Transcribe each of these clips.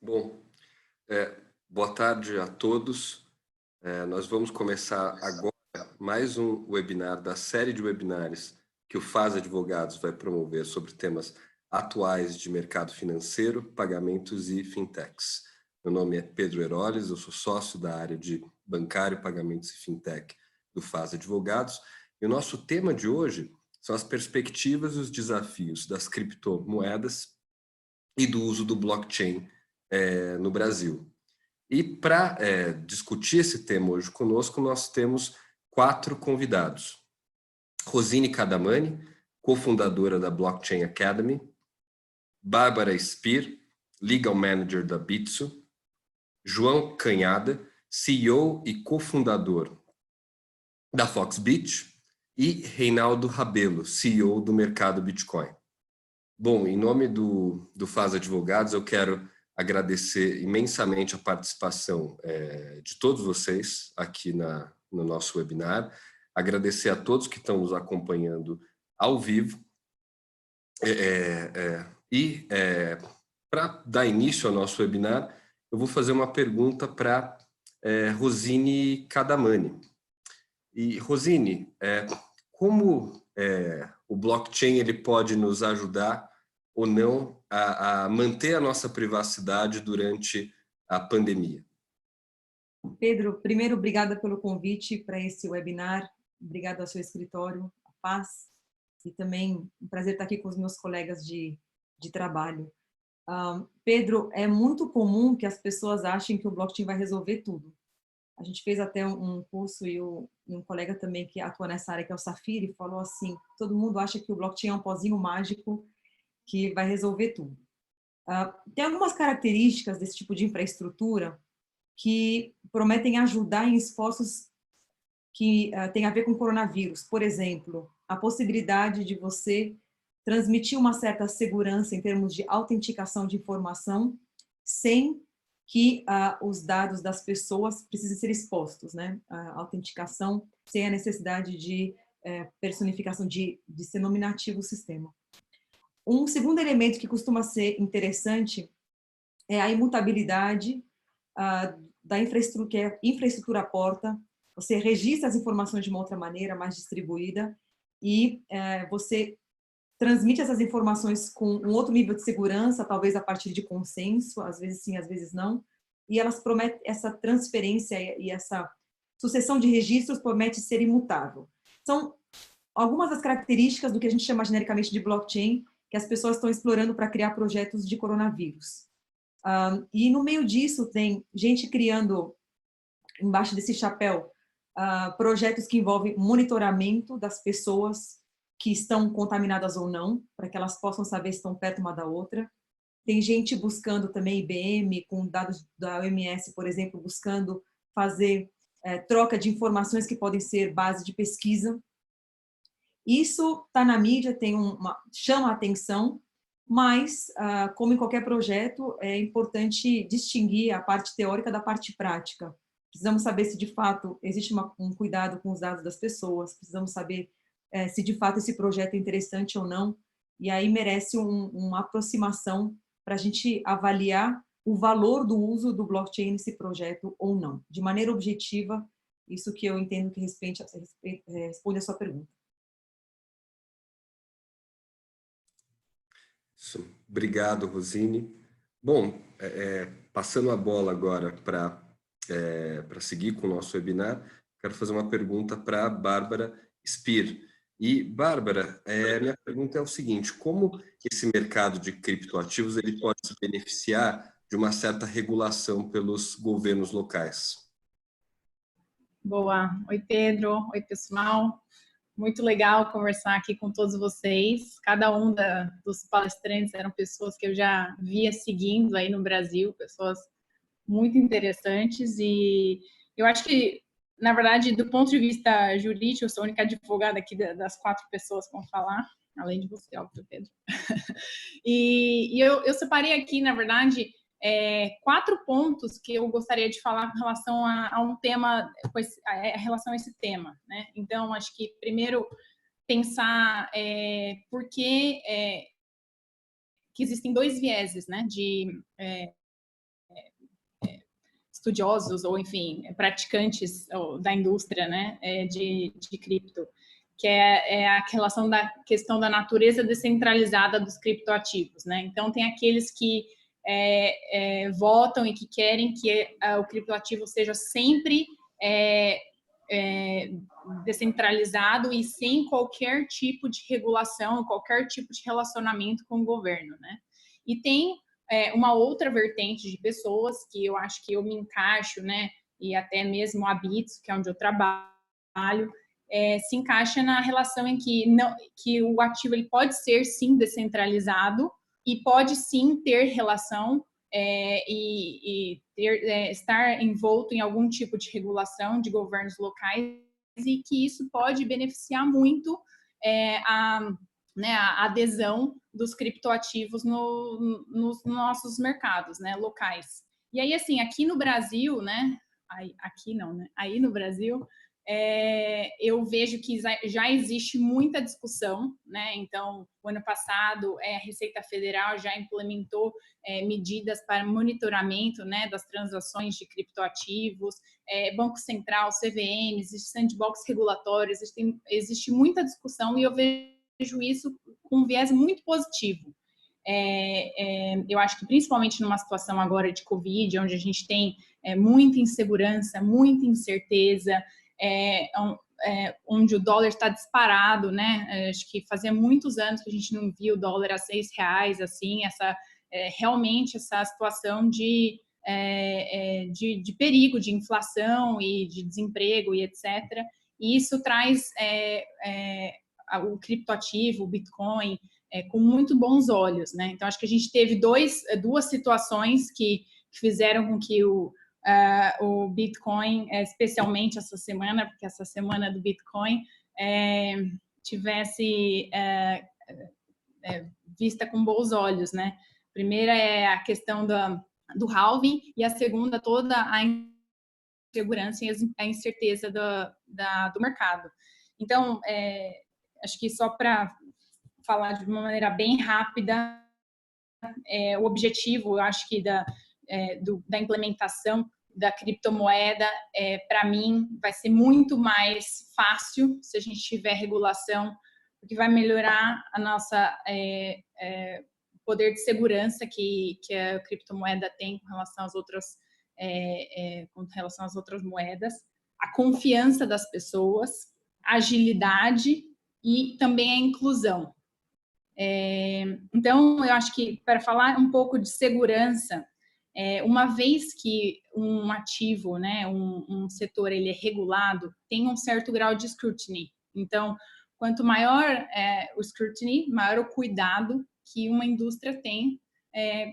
Bom, boa tarde a todos. Nós vamos começar agora mais um webinar da série de webinars que o FAS Advogados vai promover sobre temas atuais de mercado financeiro, pagamentos e fintechs. Meu nome é Pedro Heroles, eu sou sócio da área de bancário, pagamentos e fintech do FAS Advogados. E o nosso tema de hoje são as perspectivas e os desafios das criptomoedas e do uso do blockchain no Brasil. E para discutir esse tema hoje conosco, nós temos 4 convidados. Rosine Cadamani, cofundadora da Blockchain Academy, Bárbara Speer, Legal Manager da Bitso, João Canhada, CEO e cofundador da Foxbit, e Reinaldo Rabelo, CEO do mercado Bitcoin. Bom, em nome do FAS Advogados, eu quero agradecer imensamente a participação de todos vocês aqui no nosso webinar, agradecer a todos que estão nos acompanhando ao vivo para dar início ao nosso webinar, eu vou fazer uma pergunta para Rosine Cadamani. E, Rosine, como o blockchain ele pode nos ajudar ou não a manter a nossa privacidade durante a pandemia? Pedro, primeiro, obrigada pelo convite para esse webinar. Obrigada ao seu escritório, a Paz, e também um prazer estar aqui com os meus colegas de trabalho. Pedro, é muito comum que as pessoas achem que o blockchain vai resolver tudo. A gente fez até um curso e um colega também que atua nessa área, que é o Safiri, falou assim, todo mundo acha que o blockchain é um pozinho mágico que vai resolver tudo. Tem algumas características desse tipo de infraestrutura que prometem ajudar em esforços que têm a ver com o coronavírus. Por exemplo, a possibilidade de você transmitir uma certa segurança em termos de autenticação de informação sem que os dados das pessoas precisem ser expostos, né? A autenticação sem a necessidade de personificação, de ser nominativo o sistema. Um segundo elemento que costuma ser interessante é a imutabilidade da infraestrutura, que é infraestrutura porta. Você registra as informações de uma outra maneira, mais distribuída, e você transmite essas informações com um outro nível de segurança, talvez a partir de consenso, às vezes sim, às vezes não, e elas prometem, essa transferência e essa sucessão de registros promete ser imutável. São algumas das características do que a gente chama genericamente de blockchain, que as pessoas estão explorando para criar projetos de coronavírus. E no meio disso tem gente criando, embaixo desse chapéu, projetos que envolvem monitoramento das pessoas que estão contaminadas ou não, para que elas possam saber se estão perto uma da outra. Tem gente buscando também, IBM, com dados da OMS, por exemplo, buscando fazer troca de informações que podem ser base de pesquisa. Isso está na mídia, chama a atenção, mas, como em qualquer projeto, é importante distinguir a parte teórica da parte prática. Precisamos saber se, de fato, existe um cuidado com os dados das pessoas, precisamos saber se, de fato, esse projeto é interessante ou não, e aí merece uma aproximação para a gente avaliar o valor do uso do blockchain nesse projeto ou não. De maneira objetiva, isso que eu entendo que responde a sua pergunta. Obrigado, Rosine. Bom, passando a bola agora para seguir com o nosso webinar, quero fazer uma pergunta para a Bárbara Speer. E, Bárbara, minha pergunta é o seguinte, como esse mercado de criptoativos ele pode se beneficiar de uma certa regulação pelos governos locais? Boa. Oi, Pedro. Oi, pessoal. Muito legal conversar aqui com todos vocês. Cada um dos palestrantes eram pessoas que eu já via seguindo aí no Brasil, pessoas muito interessantes. E eu acho que, na verdade, do ponto de vista jurídico, eu sou a única advogada aqui das 4 pessoas que vão falar, além de você, óbvio, Pedro. E eu separei aqui, na verdade, 4 pontos que eu gostaria de falar com relação a um tema, em relação a esse tema, né? Então, acho que primeiro pensar por que existem 2 vieses, né, estudiosos ou, enfim, praticantes da indústria, né, de cripto, que é a relação da questão da natureza descentralizada dos criptoativos, né? Então, tem aqueles que votam e que querem que o criptoativo seja sempre descentralizado e sem qualquer tipo de regulação, qualquer tipo de relacionamento com o governo, né? E tem uma outra vertente de pessoas que eu acho que eu me encaixo, né? E até mesmo a Bits, que é onde eu trabalho, se encaixa na relação em que o ativo ele pode ser, sim, descentralizado e pode, sim, ter relação estar envolto em algum tipo de regulação de governos locais e que isso pode beneficiar muito a adesão dos criptoativos nos nossos mercados, né, locais. E aí, assim, aqui no Brasil, né, aqui não, né, aí no Brasil, eu vejo que já existe muita discussão, né? Então, o ano passado, a Receita Federal já implementou medidas para monitoramento, né, das transações de criptoativos, Banco Central, CVM, existe sandbox regulatório, existe muita discussão e eu vejo isso com um viés muito positivo. Eu acho que principalmente numa situação agora de Covid, onde a gente tem muita insegurança, muita incerteza, onde o dólar está disparado, né? Acho que fazia muitos anos que a gente não via o dólar a R$6, assim, realmente essa situação de perigo, de inflação e de desemprego e etc. E isso traz o criptoativo, o Bitcoin, com muito bons olhos, né? Então, acho que a gente teve duas situações que fizeram com que o Bitcoin, especialmente essa semana, porque essa semana do Bitcoin tivesse vista com bons olhos, né? A primeira é a questão do halving e a segunda toda a insegurança e a incerteza do mercado. Então, acho que só para falar de uma maneira bem rápida, o objetivo, eu acho que da implementação da criptomoeda, para mim, vai ser muito mais fácil se a gente tiver regulação, porque vai melhorar a nossa poder de segurança que a criptomoeda tem com relação às outras moedas, a confiança das pessoas, a agilidade e também a inclusão. Então, eu acho que para falar um pouco de segurança, uma vez que um ativo, né, um setor ele é regulado, tem um certo grau de scrutiny. Então, quanto maior o scrutiny, maior o cuidado que uma indústria tem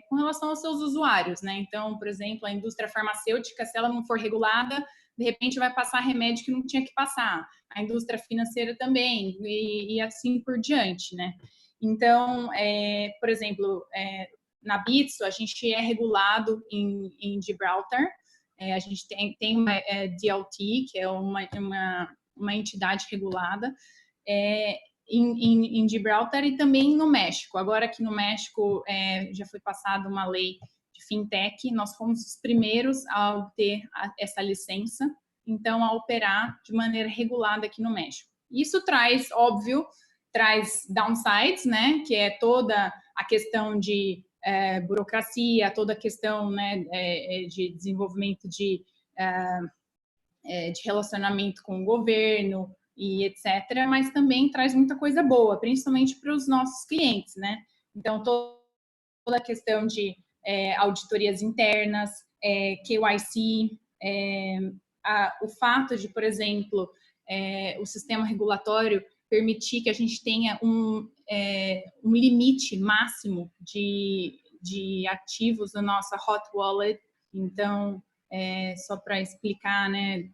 com relação aos seus usuários, né? Então, por exemplo, a indústria farmacêutica, se ela não for regulada, de repente vai passar remédio que não tinha que passar. A indústria financeira também, e assim por diante, né? Então, por exemplo, na Bitso, a gente é regulado em Gibraltar, a gente tem uma DLT, que é uma entidade regulada, em Gibraltar e também no México. Agora aqui no México já foi passada uma lei de fintech, nós fomos os primeiros a obter essa licença, então a operar de maneira regulada aqui no México. Isso traz, óbvio, traz downsides, né, que é toda a questão de burocracia, toda a questão, né, de desenvolvimento de relacionamento com o governo e etc., mas também traz muita coisa boa, principalmente para os nossos clientes, né? Então, toda a questão de auditorias internas, KYC, o fato de, por exemplo, o sistema regulatório permitir que a gente tenha um limite máximo de ativos na nossa hot wallet. Então, só para explicar, né,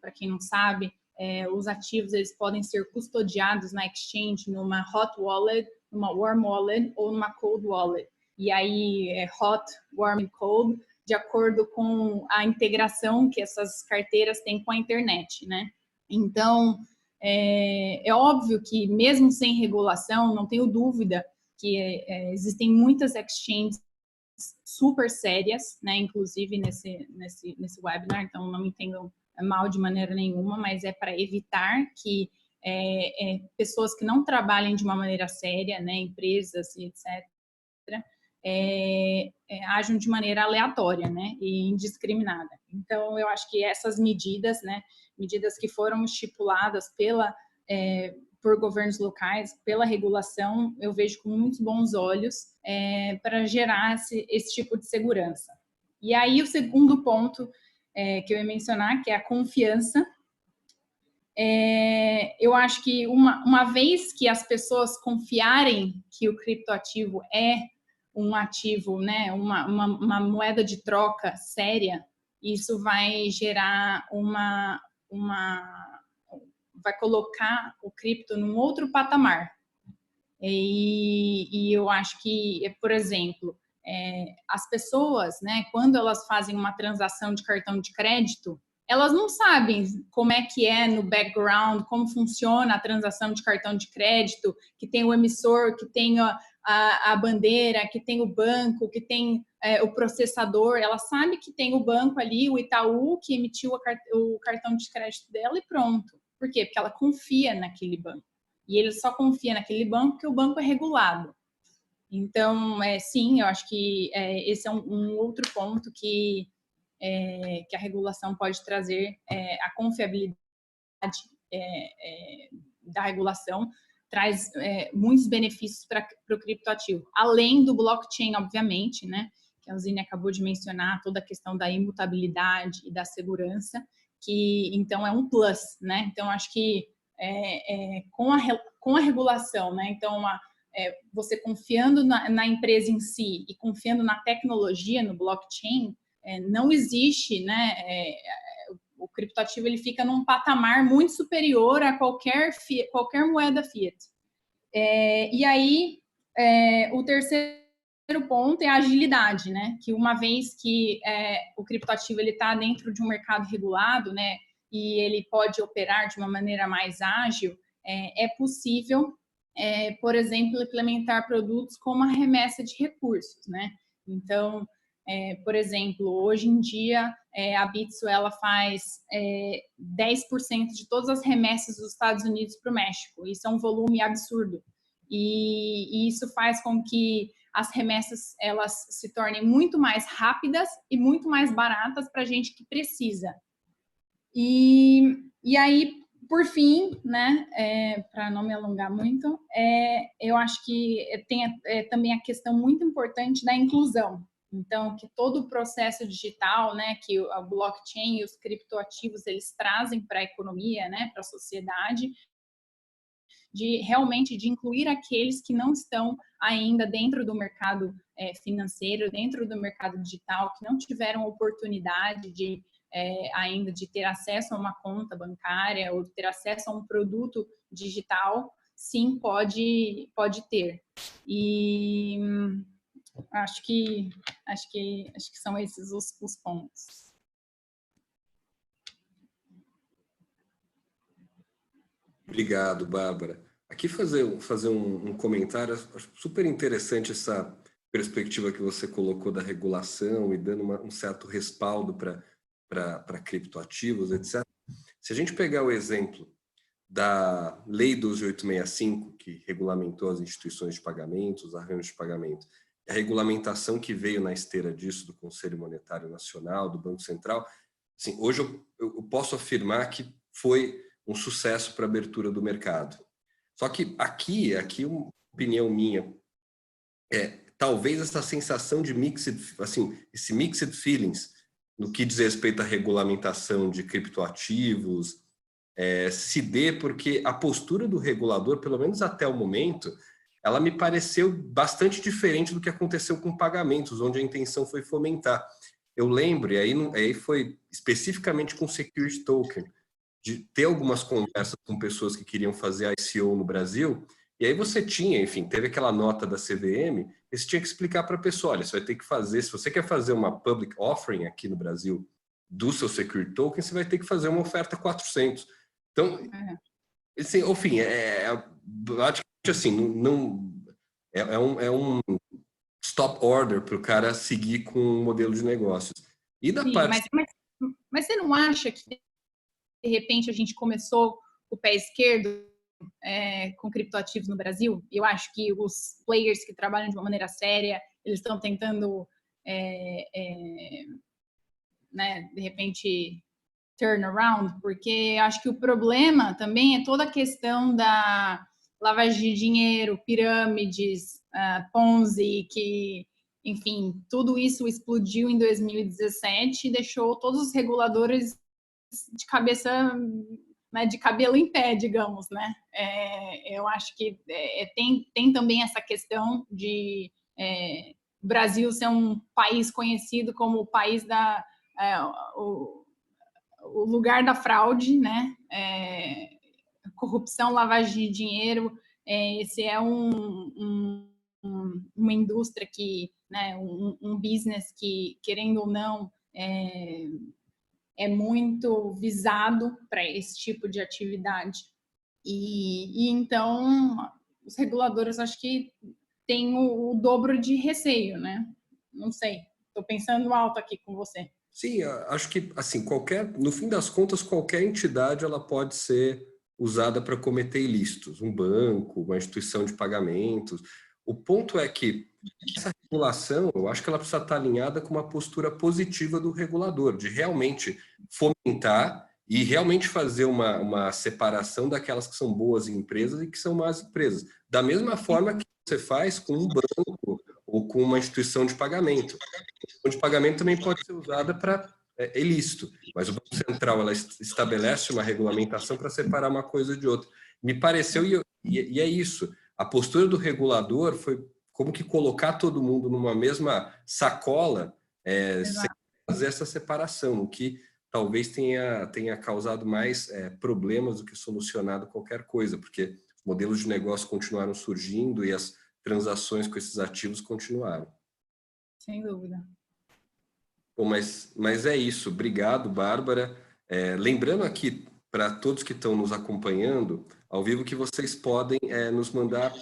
para quem não sabe, os ativos eles podem ser custodiados na exchange numa hot wallet, numa warm wallet ou numa cold wallet. E aí, hot, warm e cold, de acordo com a integração que essas carteiras têm com a internet, né? Então, é óbvio que mesmo sem regulação, não tenho dúvida que existem muitas exchanges super sérias, né, inclusive nesse webinar, então não me entendam mal de maneira nenhuma, mas é para evitar que pessoas que não trabalhem de uma maneira séria, né, empresas e etc., ajam de maneira aleatória, né, e indiscriminada. Então, eu acho que essas medidas, né, medidas que foram estipuladas por governos locais, pela regulação, eu vejo com muitos bons olhos para gerar esse tipo de segurança. E aí, o segundo ponto que eu ia mencionar, que é a confiança. Eu acho que uma vez que as pessoas confiarem que o criptoativo é um ativo, né, uma moeda de troca séria, isso vai gerar vai colocar o cripto num outro patamar. E eu acho que, por exemplo, as pessoas, né, quando elas fazem uma transação de cartão de crédito, elas não sabem como é que é no background, como funciona a transação de cartão de crédito, que tem o emissor, que tem a bandeira, que tem o banco, que tem o processador. Ela sabe que tem o banco ali, o Itaú, que emitiu o cartão de crédito dela e pronto. Por quê? Porque ela confia naquele banco. E ele só confia naquele banco porque o banco é regulado. Então, sim, eu acho que esse é um outro ponto que a regulação pode trazer. A confiabilidade da regulação traz muitos benefícios para o criptoativo. Além do blockchain, obviamente, né, que a Alzine acabou de mencionar, toda a questão da imutabilidade e da segurança, que então é um plus, né? Então, acho que com a regulação, né? Então, você confiando na empresa em si e confiando na tecnologia, no blockchain, não existe, né? O criptoativo ele fica num patamar muito superior a qualquer moeda fiat. E aí, o terceiro ponto é a agilidade, né? Que uma vez que o criptoativo ele está dentro de um mercado regulado, né? E ele pode operar de uma maneira mais ágil, é possível, por exemplo, implementar produtos como a remessa de recursos, né? Então, por exemplo, hoje em dia, a Bitso ela faz 10% de todas as remessas dos Estados Unidos para o México. Isso é um volume absurdo. E isso faz com que as remessas elas se tornem muito mais rápidas e muito mais baratas para a gente que precisa. E aí, por fim, né, para não me alongar muito, eu acho que tem também a questão muito importante da inclusão. Então, que todo o processo digital, né, que a blockchain e os criptoativos eles trazem para a economia, né, para a sociedade, realmente de incluir aqueles que não estão ainda dentro do mercado financeiro, dentro do mercado digital, que não tiveram oportunidade ainda de ter acesso a uma conta bancária ou ter acesso a um produto digital, sim, pode ter. E acho que são esses os pontos. Obrigado, Bárbara. Aqui fazer um comentário, acho super interessante essa perspectiva que você colocou da regulação e dando um certo respaldo para criptoativos, etc. Se a gente pegar o exemplo da Lei 12.865, que regulamentou as instituições de pagamento, os arranjos de pagamento, a regulamentação que veio na esteira disso do Conselho Monetário Nacional, do Banco Central, assim, hoje eu posso afirmar que foi um sucesso para a abertura do mercado. Só que aqui uma opinião minha, talvez essa sensação de esse mixed feelings no que diz respeito à regulamentação de criptoativos, se dê porque a postura do regulador, pelo menos até o momento, ela me pareceu bastante diferente do que aconteceu com pagamentos, onde a intenção foi fomentar. Eu lembro, e aí foi especificamente com security token, de ter algumas conversas com pessoas que queriam fazer ICO no Brasil, e aí você tinha, enfim, teve aquela nota da CVM, e você tinha que explicar para a pessoa, olha, você vai ter que fazer, se você quer fazer uma public offering aqui no Brasil do seu security token, você vai ter que fazer uma oferta 400. Então, assim, enfim, praticamente assim, é um stop order para o cara seguir com o modelo de negócios. E da Sim, parte... mas você não acha que, de repente, a gente começou o pé esquerdo com criptoativos no Brasil? Eu acho que os players que trabalham de uma maneira séria, eles estão tentando, né, de repente, turnaround, porque acho que o problema também é toda a questão da lavagem de dinheiro, pirâmides, Ponzi, que, enfim, tudo isso explodiu em 2017 e deixou todos os reguladores de cabeça, né, de cabelo em pé, digamos, né? Eu acho que tem também essa questão de o Brasil ser um país conhecido como o país o lugar da fraude, né? Corrupção, lavagem de dinheiro. Esse é uma indústria que, né? Um business que, querendo ou não, é muito visado para esse tipo de atividade. E então os reguladores acho que têm o dobro de receio, né? Não sei. Estou pensando alto aqui com você. Sim, acho que assim, no fim das contas, qualquer entidade ela pode ser usada para cometer ilícitos, um banco, uma instituição de pagamentos. O ponto é que essa regulação, eu acho que ela precisa estar alinhada com uma postura positiva do regulador, de realmente fomentar e realmente fazer uma separação daquelas que são boas empresas e que são más empresas. Da mesma forma que você faz com um banco ou com uma instituição de pagamento. A instituição de pagamento também pode ser usada para ilícito, mas o Banco Central ela estabelece uma regulamentação para separar uma coisa de outra. Me pareceu, e é isso, a postura do regulador foi como que colocar todo mundo numa mesma sacola sem fazer essa separação, o que talvez tenha causado mais problemas do que solucionado qualquer coisa, porque modelos de negócio continuaram surgindo e as transações com esses ativos continuaram. Sem dúvida. Bom, mas é isso. Obrigado, Bárbara. Lembrando aqui para todos que estão nos acompanhando ao vivo que vocês podem nos mandar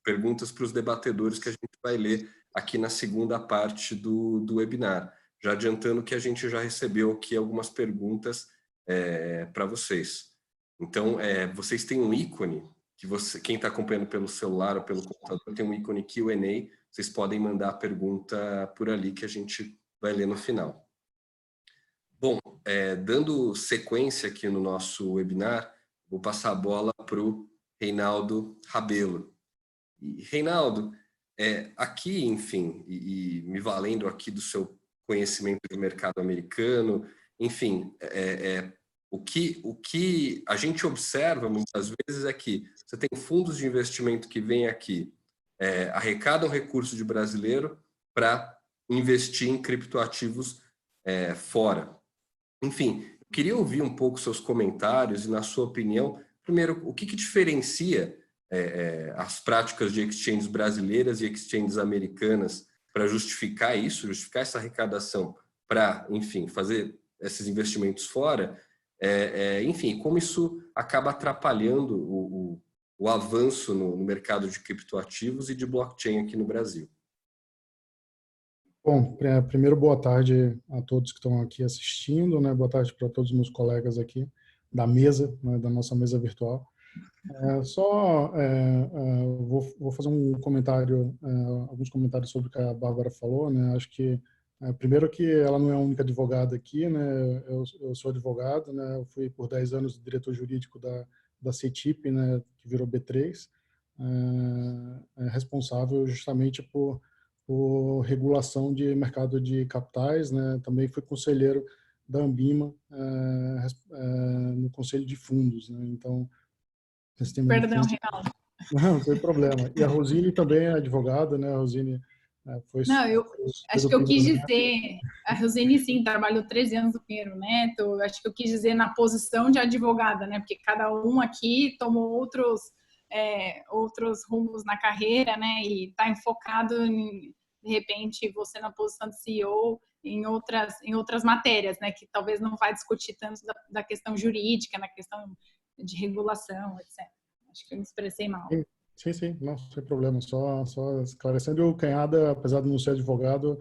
perguntas para os debatedores que a gente vai ler aqui na segunda parte do webinar. Já adiantando que a gente já recebeu aqui algumas perguntas para vocês. Então, vocês têm um ícone, quem está acompanhando pelo celular ou pelo computador tem um ícone Q&A, vocês podem mandar a pergunta por ali que a gente vai ler no final. Bom, dando sequência aqui no nosso webinar, vou passar a bola para o Reinaldo Rabelo. E, Reinaldo, aqui, enfim, e me valendo aqui do seu conhecimento de mercado americano, enfim, o que a gente observa muitas vezes é que você tem fundos de investimento que vêm aqui, arrecadam recurso de brasileiro para investir em criptoativos fora. Enfim, eu queria ouvir um pouco seus comentários e, na sua opinião, primeiro, o que diferencia as práticas de exchanges brasileiras e exchanges americanas para justificar isso, justificar essa arrecadação para, enfim, fazer esses investimentos fora, enfim, como isso acaba atrapalhando o avanço no mercado de criptoativos e de blockchain aqui no Brasil. Bom, primeiro boa tarde a todos que estão aqui assistindo, né? Boa tarde para todos os meus colegas aqui da mesa, né? Da nossa mesa virtual. Vou fazer um comentário, alguns comentários sobre o que a Bárbara falou, né? Acho que primeiro que ela não é a única advogada aqui, né? Eu sou advogado, né? Eu fui por 10 anos diretor jurídico da CETIP, né? Que virou B3, responsável justamente por regulação de mercado de capitais, né? Também fui conselheiro da Ambima no conselho de fundos, né? Então, Perdão, Reinaldo. Não tem problema. E a Rosine também é advogada, né? A Rosine foi... Não, eu acho que eu quis dizer, a Rosine sim, trabalhou 13 anos no Pinheiro Neto, acho que eu quis dizer na posição de advogada, né? Porque cada um aqui tomou outros rumos na carreira, né? E está enfocado em, de repente, você na posição de CEO em outras matérias, né? Que talvez não vai discutir tanto da questão jurídica, na questão de regulação, etc. Acho que eu me expressei mal. Sim, sim, não, sem problema. Só esclarecendo, o Canhada, apesar de não ser advogado,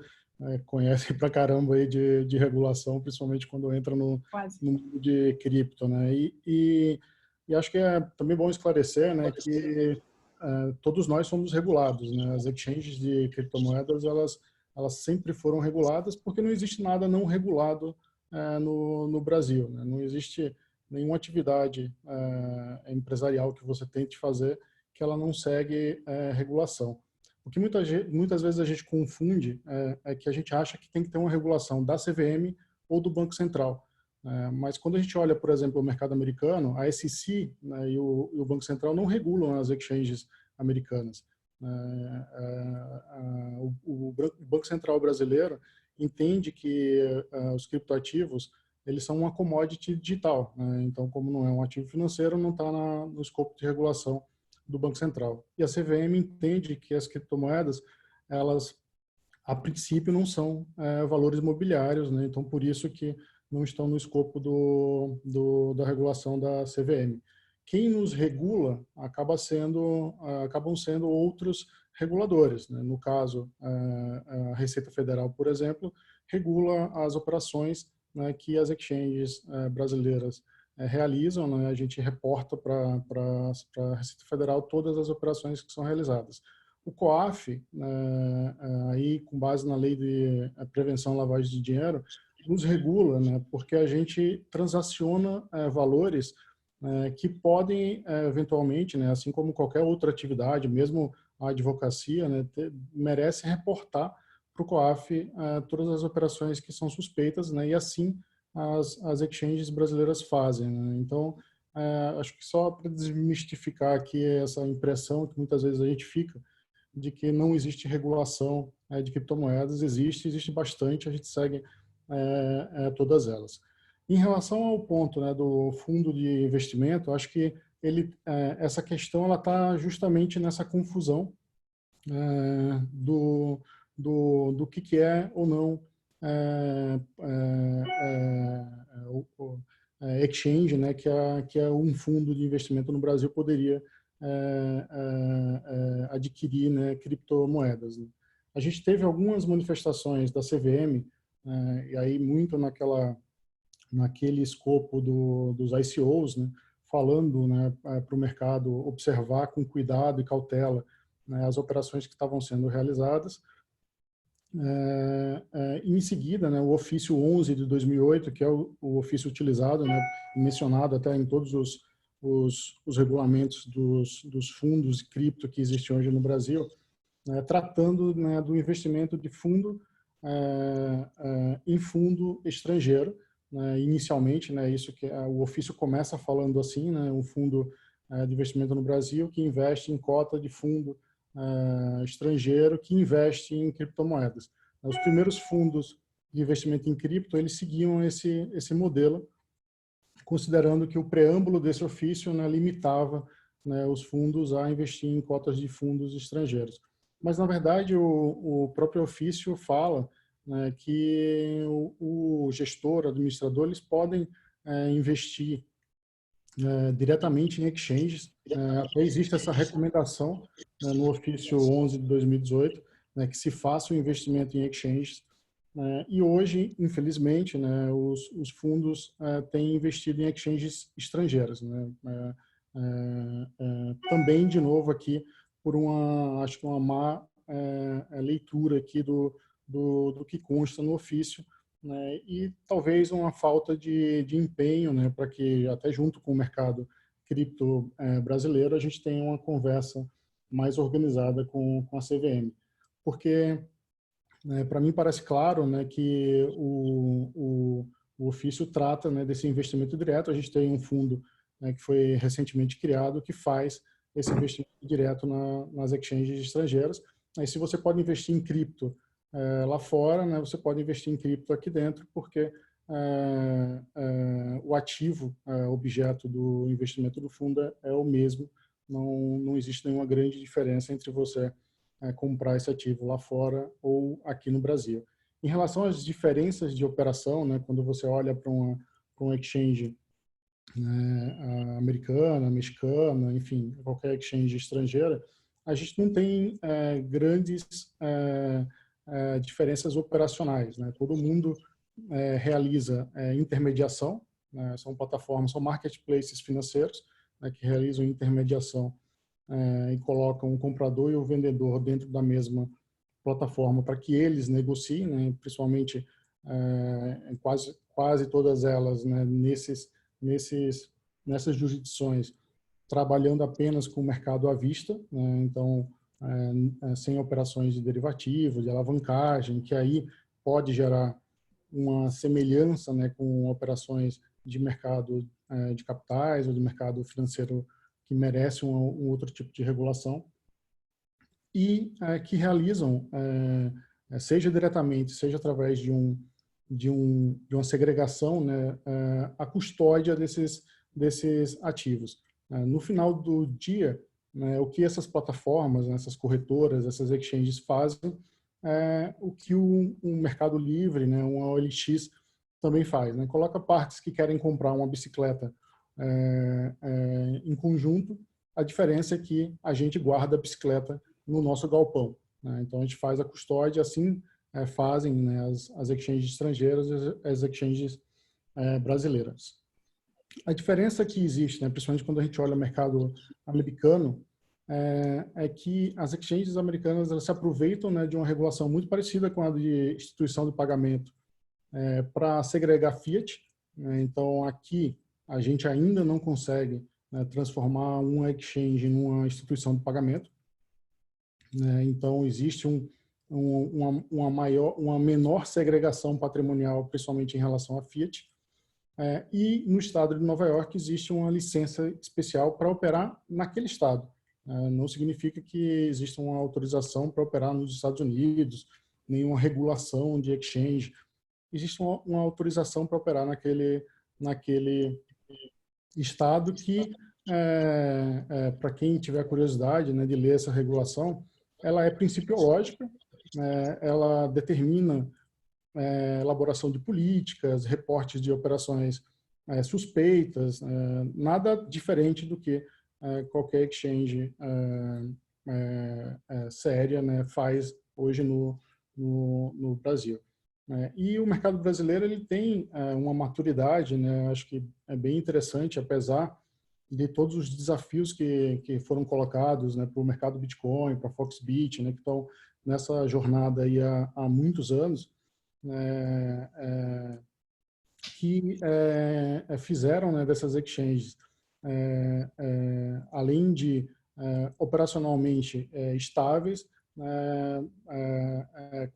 conhece pra caramba aí de regulação, principalmente quando entra Quase. no mundo de cripto, né? E acho que é também bom esclarecer, né, que todos nós somos regulados, né? As exchanges de criptomoedas, elas sempre foram reguladas porque não existe nada não regulado no Brasil, né? Não existe nenhuma atividade empresarial que você tente fazer que ela não segue regulação. O que muitas vezes a gente confunde é que a gente acha que tem que ter uma regulação da CVM ou do Banco Central. Mas quando a gente olha, por exemplo, o mercado americano, a SEC, né, e o Banco Central não regulam as exchanges americanas. O Banco Central brasileiro entende que os criptoativos eles são uma commodity digital, né? Então, como não é um ativo financeiro, não está no escopo de regulação do Banco Central. E a CVM entende que as criptomoedas, elas, a princípio, não são valores mobiliários, né? Então, por isso que não estão no escopo da regulação da CVM. Quem nos regula acabam sendo outros reguladores, né? No caso, a Receita Federal, por exemplo, regula as operações, né, que as exchanges brasileiras realizam, né? A gente reporta para a Receita Federal todas as operações que são realizadas. O COAF, aí com base na Lei de Prevenção à Lavagem de Dinheiro, nos regula, né? Porque a gente transaciona valores que podem eventualmente, né? Assim como qualquer outra atividade, mesmo a advocacia, né? Merece reportar para o COAF todas as operações que são suspeitas, né? E assim as exchanges brasileiras fazem, né? Então, acho que só para desmistificar aqui essa impressão que muitas vezes a gente fica de que não existe regulação de criptomoedas, existe bastante, a gente segue todas elas. Em relação ao ponto, né, do fundo de investimento, acho que essa questão ela está justamente nessa confusão do que é ou não exchange, né, que é um fundo de investimento no Brasil poderia adquirir, né, criptomoedas. Né. A gente teve algumas manifestações da CVM, e aí muito naquele escopo dos ICOs, né, falando, né, para o mercado observar com cuidado e cautela, né, as operações que estavam sendo realizadas. Em seguida, né, o ofício 11 de 2008, que é o ofício utilizado, né, mencionado até em todos os regulamentos dos fundos de cripto que existem hoje no Brasil, tratando, né, do investimento de fundo em fundo estrangeiro, né, inicialmente, né, isso que o ofício começa falando assim, né, um fundo de investimento no Brasil que investe em cota de fundo estrangeiro que investe em criptomoedas. Os primeiros fundos de investimento em cripto, eles seguiam esse modelo, considerando que o preâmbulo desse ofício, né, limitava, né, os fundos a investir em cotas de fundos estrangeiros. Mas, na verdade, o próprio ofício fala, né, que o gestor, administrador, eles podem investir diretamente em exchanges. Até existe essa recomendação, né, no ofício 11 de 2018, né, que se faça o investimento em exchanges. E hoje, infelizmente, né, os fundos têm investido em exchanges estrangeiras. Né, também, de novo, aqui, por acho que uma má leitura aqui do que consta no ofício, né, e talvez uma falta de empenho, né, para que, até junto com o mercado cripto brasileiro, a gente tenha uma conversa mais organizada com a CVM. Porque, para mim, parece claro, né, que o ofício trata, né, desse investimento direto. A gente tem um fundo, né, que foi recentemente criado que faz esse investimento direto nas exchanges estrangeiras. Aí, se você pode investir em cripto lá fora, né, você pode investir em cripto aqui dentro, porque o ativo, objeto do investimento do fundo é o mesmo. Não existe nenhuma grande diferença entre você comprar esse ativo lá fora ou aqui no Brasil. Em relação às diferenças de operação, né, quando você olha para um exchange americana, mexicana, enfim, qualquer exchange estrangeira, a gente não tem grandes diferenças operacionais, né? Todo mundo realiza intermediação, né? São plataformas, são marketplaces financeiros, né, que realizam intermediação e colocam o comprador e o vendedor dentro da mesma plataforma para que eles negociem, né? Principalmente quase todas elas, né, nessas jurisdições, trabalhando apenas com o mercado à vista, né? Então, sem operações de derivativos, de alavancagem, que aí pode gerar uma semelhança, né, com operações de mercado de capitais ou de mercado financeiro que merece um outro tipo de regulação, e que realizam, seja diretamente, seja através de uma segregação, né, a custódia desses ativos. No final do dia, né, o que essas plataformas, essas corretoras, essas exchanges fazem, o que um Mercado Livre, né, uma OLX também faz, né? Coloca partes que querem comprar uma bicicleta em conjunto. A diferença é que a gente guarda a bicicleta no nosso galpão, né? Então a gente faz a custódia, assim fazem, né, as exchanges estrangeiras e as exchanges brasileiras. A diferença que existe, né, principalmente quando a gente olha o mercado americano, é que as exchanges americanas, elas se aproveitam, né, de uma regulação muito parecida com a de instituição de pagamento para segregar fiat, né? Então aqui a gente ainda não consegue, né, transformar uma exchange numa instituição de pagamento, né? Então existe uma menor segregação patrimonial, principalmente em relação à fiat. E no estado de Nova York existe uma licença especial para operar naquele estado. Não significa que exista uma autorização para operar nos Estados Unidos, nenhuma regulação de exchange. Existe uma autorização para operar naquele estado que, para quem tiver curiosidade, né, de ler essa regulação, ela é principiológica, ela determina elaboração de políticas, reportes de operações suspeitas, nada diferente do que qualquer exchange séria, né, faz hoje no Brasil. E o mercado brasileiro ele tem uma maturidade, né, acho que é bem interessante, apesar de todos os desafios que foram colocados, né, para o mercado Bitcoin, para a Foxbit, né, que estão nessa jornada aí há muitos anos, que fizeram, né, dessas exchanges, além de operacionalmente estáveis,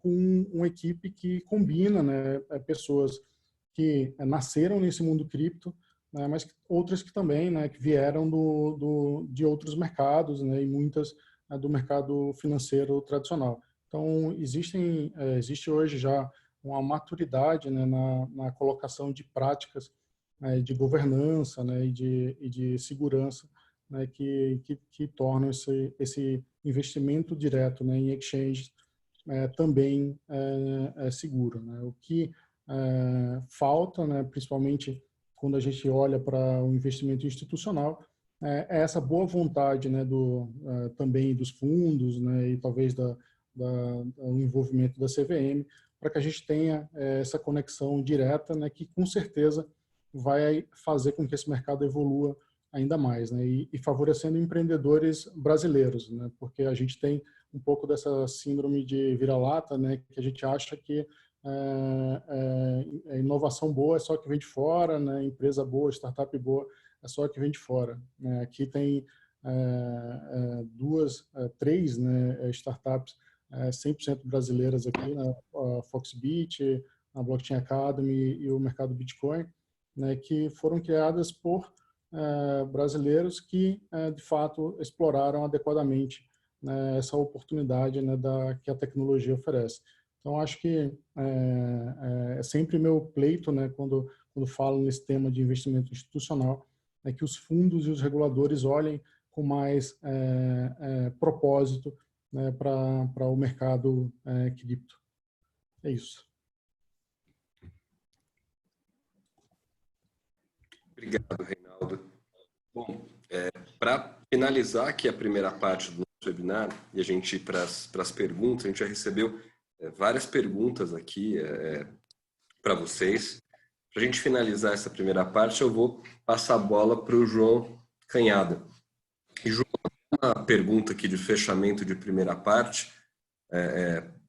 com uma equipe que combina, né, pessoas que nasceram nesse mundo cripto, né, mas outras que também, né, que vieram de outros mercados, né, e muitas do mercado financeiro tradicional. Então, existe hoje já uma maturidade, né, na colocação de práticas de governança, né, e de segurança, né, que tornam esse investimento direto, né, em exchanges também seguro, né? O que falta, né, principalmente quando a gente olha para o investimento institucional, é essa boa vontade, né, também dos fundos, né, e talvez do envolvimento da CVM, para que a gente tenha essa conexão direta, né, que com certeza vai fazer com que esse mercado evolua ainda mais, né, e favorecendo empreendedores brasileiros, né, porque a gente tem um pouco dessa síndrome de vira-lata, né, que a gente acha que inovação boa é só que vem de fora, né, empresa boa, startup boa é só que vem de fora. Aqui tem três, né, startups 100% brasileiras aqui, né, a Foxbit, a Blockchain Academy e o mercado Bitcoin, né, que foram criadas por brasileiros que, de fato, exploraram adequadamente, né, essa oportunidade, né, que a tecnologia oferece. Então, acho que é sempre meu pleito, né, quando falo nesse tema de investimento institucional, é que os fundos e os reguladores olhem com mais propósito, né, para o mercado cripto. É isso. Obrigado, Reinaldo. Bom, para finalizar aqui a primeira parte do nosso webinar e a gente ir para as perguntas, a gente já recebeu várias perguntas aqui para vocês. Para a gente finalizar essa primeira parte, eu vou passar a bola para o João Canhada. E, João, uma pergunta aqui de fechamento de primeira parte.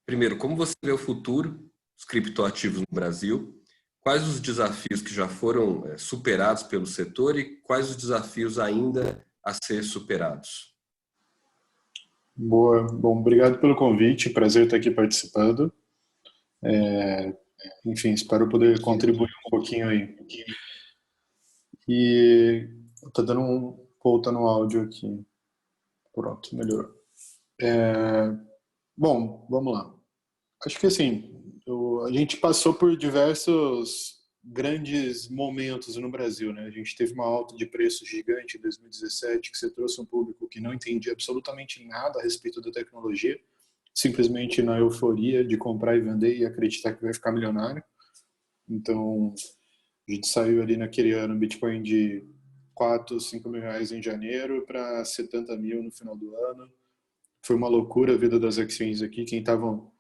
Primeiro, como você vê o futuro dos criptoativos no Brasil? Quais os desafios que já foram superados pelo setor e quais os desafios ainda a ser superados? Boa. Bom, obrigado pelo convite. Prazer estar aqui participando. Enfim, espero poder contribuir um pouquinho aí. E tá dando voltando o áudio aqui. Pronto, melhorou. Bom, vamos lá. Acho que assim, a gente passou por diversos grandes momentos no Brasil, né? A gente teve uma alta de preço gigante em 2017, que você trouxe um público que não entendia absolutamente nada a respeito da tecnologia, simplesmente na euforia de comprar e vender e acreditar que vai ficar milionário. Então, a gente saiu ali naquele ano Bitcoin de 4, 5 mil reais em janeiro para 70 mil no final do ano. Foi uma loucura a vida das exchanges aqui, quem estavam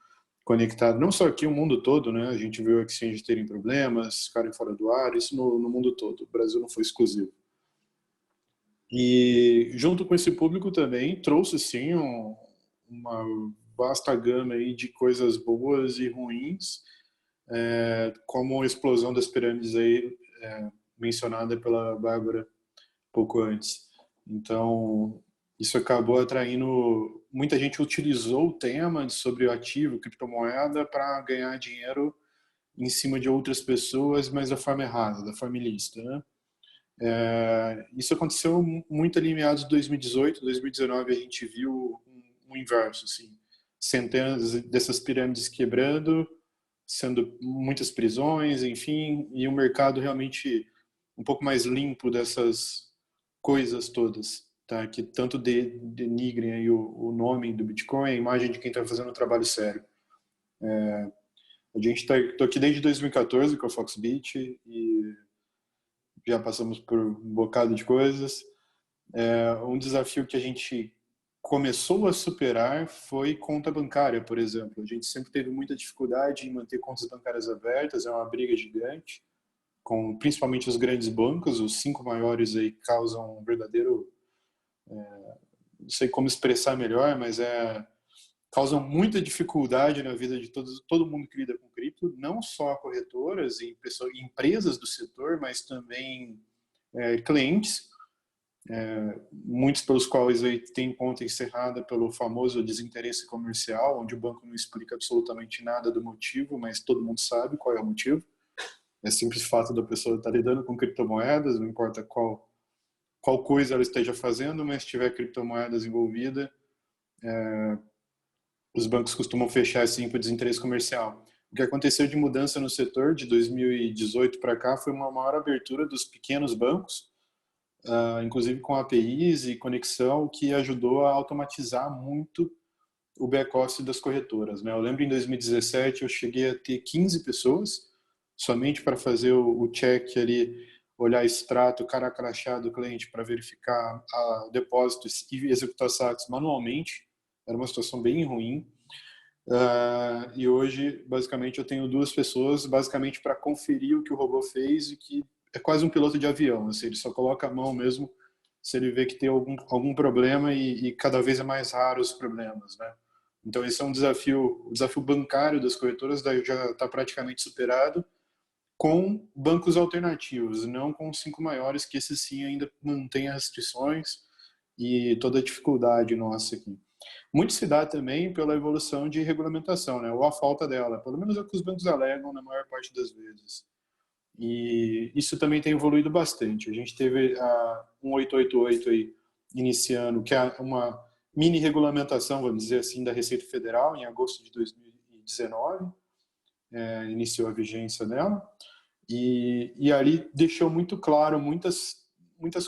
conectados, não só aqui, o mundo todo, né? A gente viu exchanges terem problemas, ficarem fora do ar, isso no mundo todo. O Brasil não foi exclusivo. E junto com esse público também trouxe sim uma vasta gama aí de coisas boas e ruins, como a explosão das pirâmides aí mencionada pela Bárbara pouco antes. Então, isso acabou atraindo... Muita gente utilizou o tema sobre o ativo, criptomoeda, para ganhar dinheiro em cima de outras pessoas, mas da forma errada, da forma ilícita, né? Isso aconteceu muito ali em meados de 2018, 2019 a gente viu um inverso, assim, centenas dessas pirâmides quebrando, sendo muitas prisões, enfim, e um mercado realmente um pouco mais limpo dessas coisas todas, tá? Que tanto denigrem aí o nome do Bitcoin, a imagem de quem está fazendo um trabalho sério. A gente tô aqui desde 2014 com a Foxbit e já passamos por um bocado de coisas. Um desafio que a gente começou a superar foi conta bancária, por exemplo. A gente sempre teve muita dificuldade em manter contas bancárias abertas, é uma briga gigante, com principalmente os grandes bancos, os 5 maiores aí causam um verdadeiro, não sei como expressar melhor, mas causam muita dificuldade na vida de todo mundo que lida com cripto, não só corretoras e empresas do setor, mas também clientes, muitos pelos quais aí tem conta encerrada pelo famoso desinteresse comercial, onde o banco não explica absolutamente nada do motivo, mas todo mundo sabe qual é o motivo. É simples fato da pessoa estar lidando com criptomoedas, não importa qual coisa ela esteja fazendo, mas se tiver criptomoedas envolvida, os bancos costumam fechar assim por desinteresse comercial. O que aconteceu de mudança no setor de 2018 para cá foi uma maior abertura dos pequenos bancos, inclusive com APIs e conexão, que ajudou a automatizar muito o back-office das corretoras, né? Eu lembro em 2017 eu cheguei a ter 15 pessoas somente para fazer o check ali, olhar extrato, cara crachá do cliente para verificar depósitos e executar saques manualmente. Era uma situação bem ruim. E hoje, basicamente, eu tenho 2 pessoas, basicamente para conferir o que o robô fez, e que é quase um piloto de avião. Assim, ele só coloca a mão mesmo se ele vê que tem algum problema, e cada vez é mais raro os problemas, né? Então, esse é um desafio. O desafio bancário das corretoras já está praticamente superado, com bancos alternativos, não com os 5 maiores, que esses sim ainda mantêm as restrições e toda a dificuldade nossa aqui. Muito se dá também pela evolução de regulamentação, né? Ou a falta dela, pelo menos é o que os bancos alegam na maior parte das vezes. E isso também tem evoluído bastante. A gente teve a 1888 aí iniciando, que é uma mini regulamentação, vamos dizer assim, da Receita Federal, em agosto de 2019, iniciou a vigência dela, e ali deixou muito claro muitas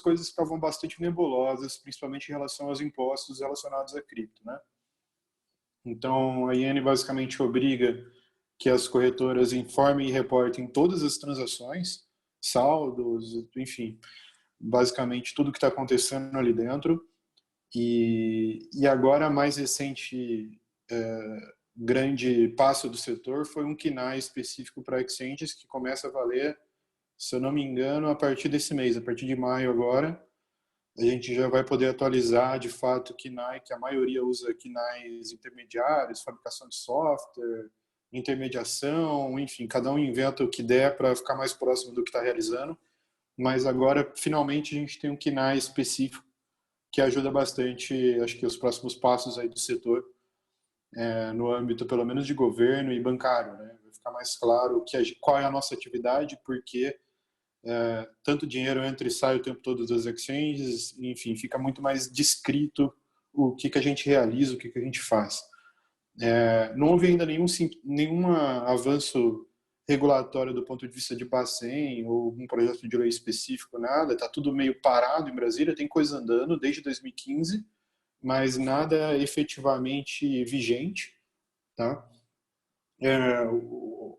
coisas estavam bastante nebulosas, principalmente em relação aos impostos relacionados a cripto, né? Então, a IN basicamente obriga que as corretoras informem e reportem todas as transações, saldos, enfim, basicamente tudo que está acontecendo ali dentro. E agora, a mais recente grande passo do setor foi um KNAI específico para exchanges, que começa a valer, se eu não me engano, a partir desse mês, a partir de maio agora. A gente já vai poder atualizar, de fato, KNAI, que a maioria usa KNAIs intermediários, fabricação de software, intermediação, enfim, cada um inventa o que der para ficar mais próximo do que está realizando. Mas agora, finalmente, a gente tem um KNAI específico que ajuda bastante, acho que os próximos passos aí do setor, no âmbito, pelo menos, de governo e bancário, né? Vai ficar mais claro qual é a nossa atividade, porque tanto dinheiro entra e sai o tempo todo das exchanges, enfim, fica muito mais descrito o que a gente realiza, o que a gente faz. Não houve ainda nenhum avanço regulatório do ponto de vista de Bacen ou um projeto de lei específico, nada. Está tudo meio parado em Brasília, tem coisa andando desde 2015, mas nada efetivamente vigente. Tá?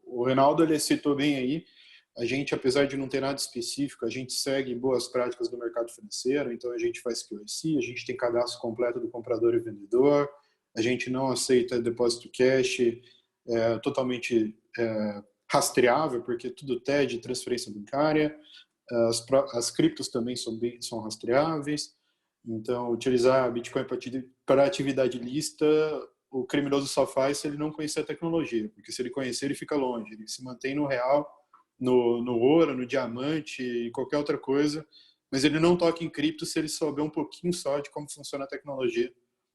O Reinaldo, ele citou bem aí, a gente, apesar de não ter nada específico, a gente segue boas práticas do mercado financeiro, então a gente faz KYC, a gente tem cadastro completo do comprador e vendedor, a gente não aceita depósito cash totalmente rastreável, porque tudo TED, transferência bancária, as criptos também são rastreáveis, então utilizar Bitcoin para atividade lícita, o criminoso só faz se ele não conhecer a tecnologia, porque se ele conhecer, ele fica longe, ele se mantém no real, no ouro, no diamante e qualquer outra coisa, mas ele não toca em cripto se ele souber um pouquinho só de como funciona a tecnologia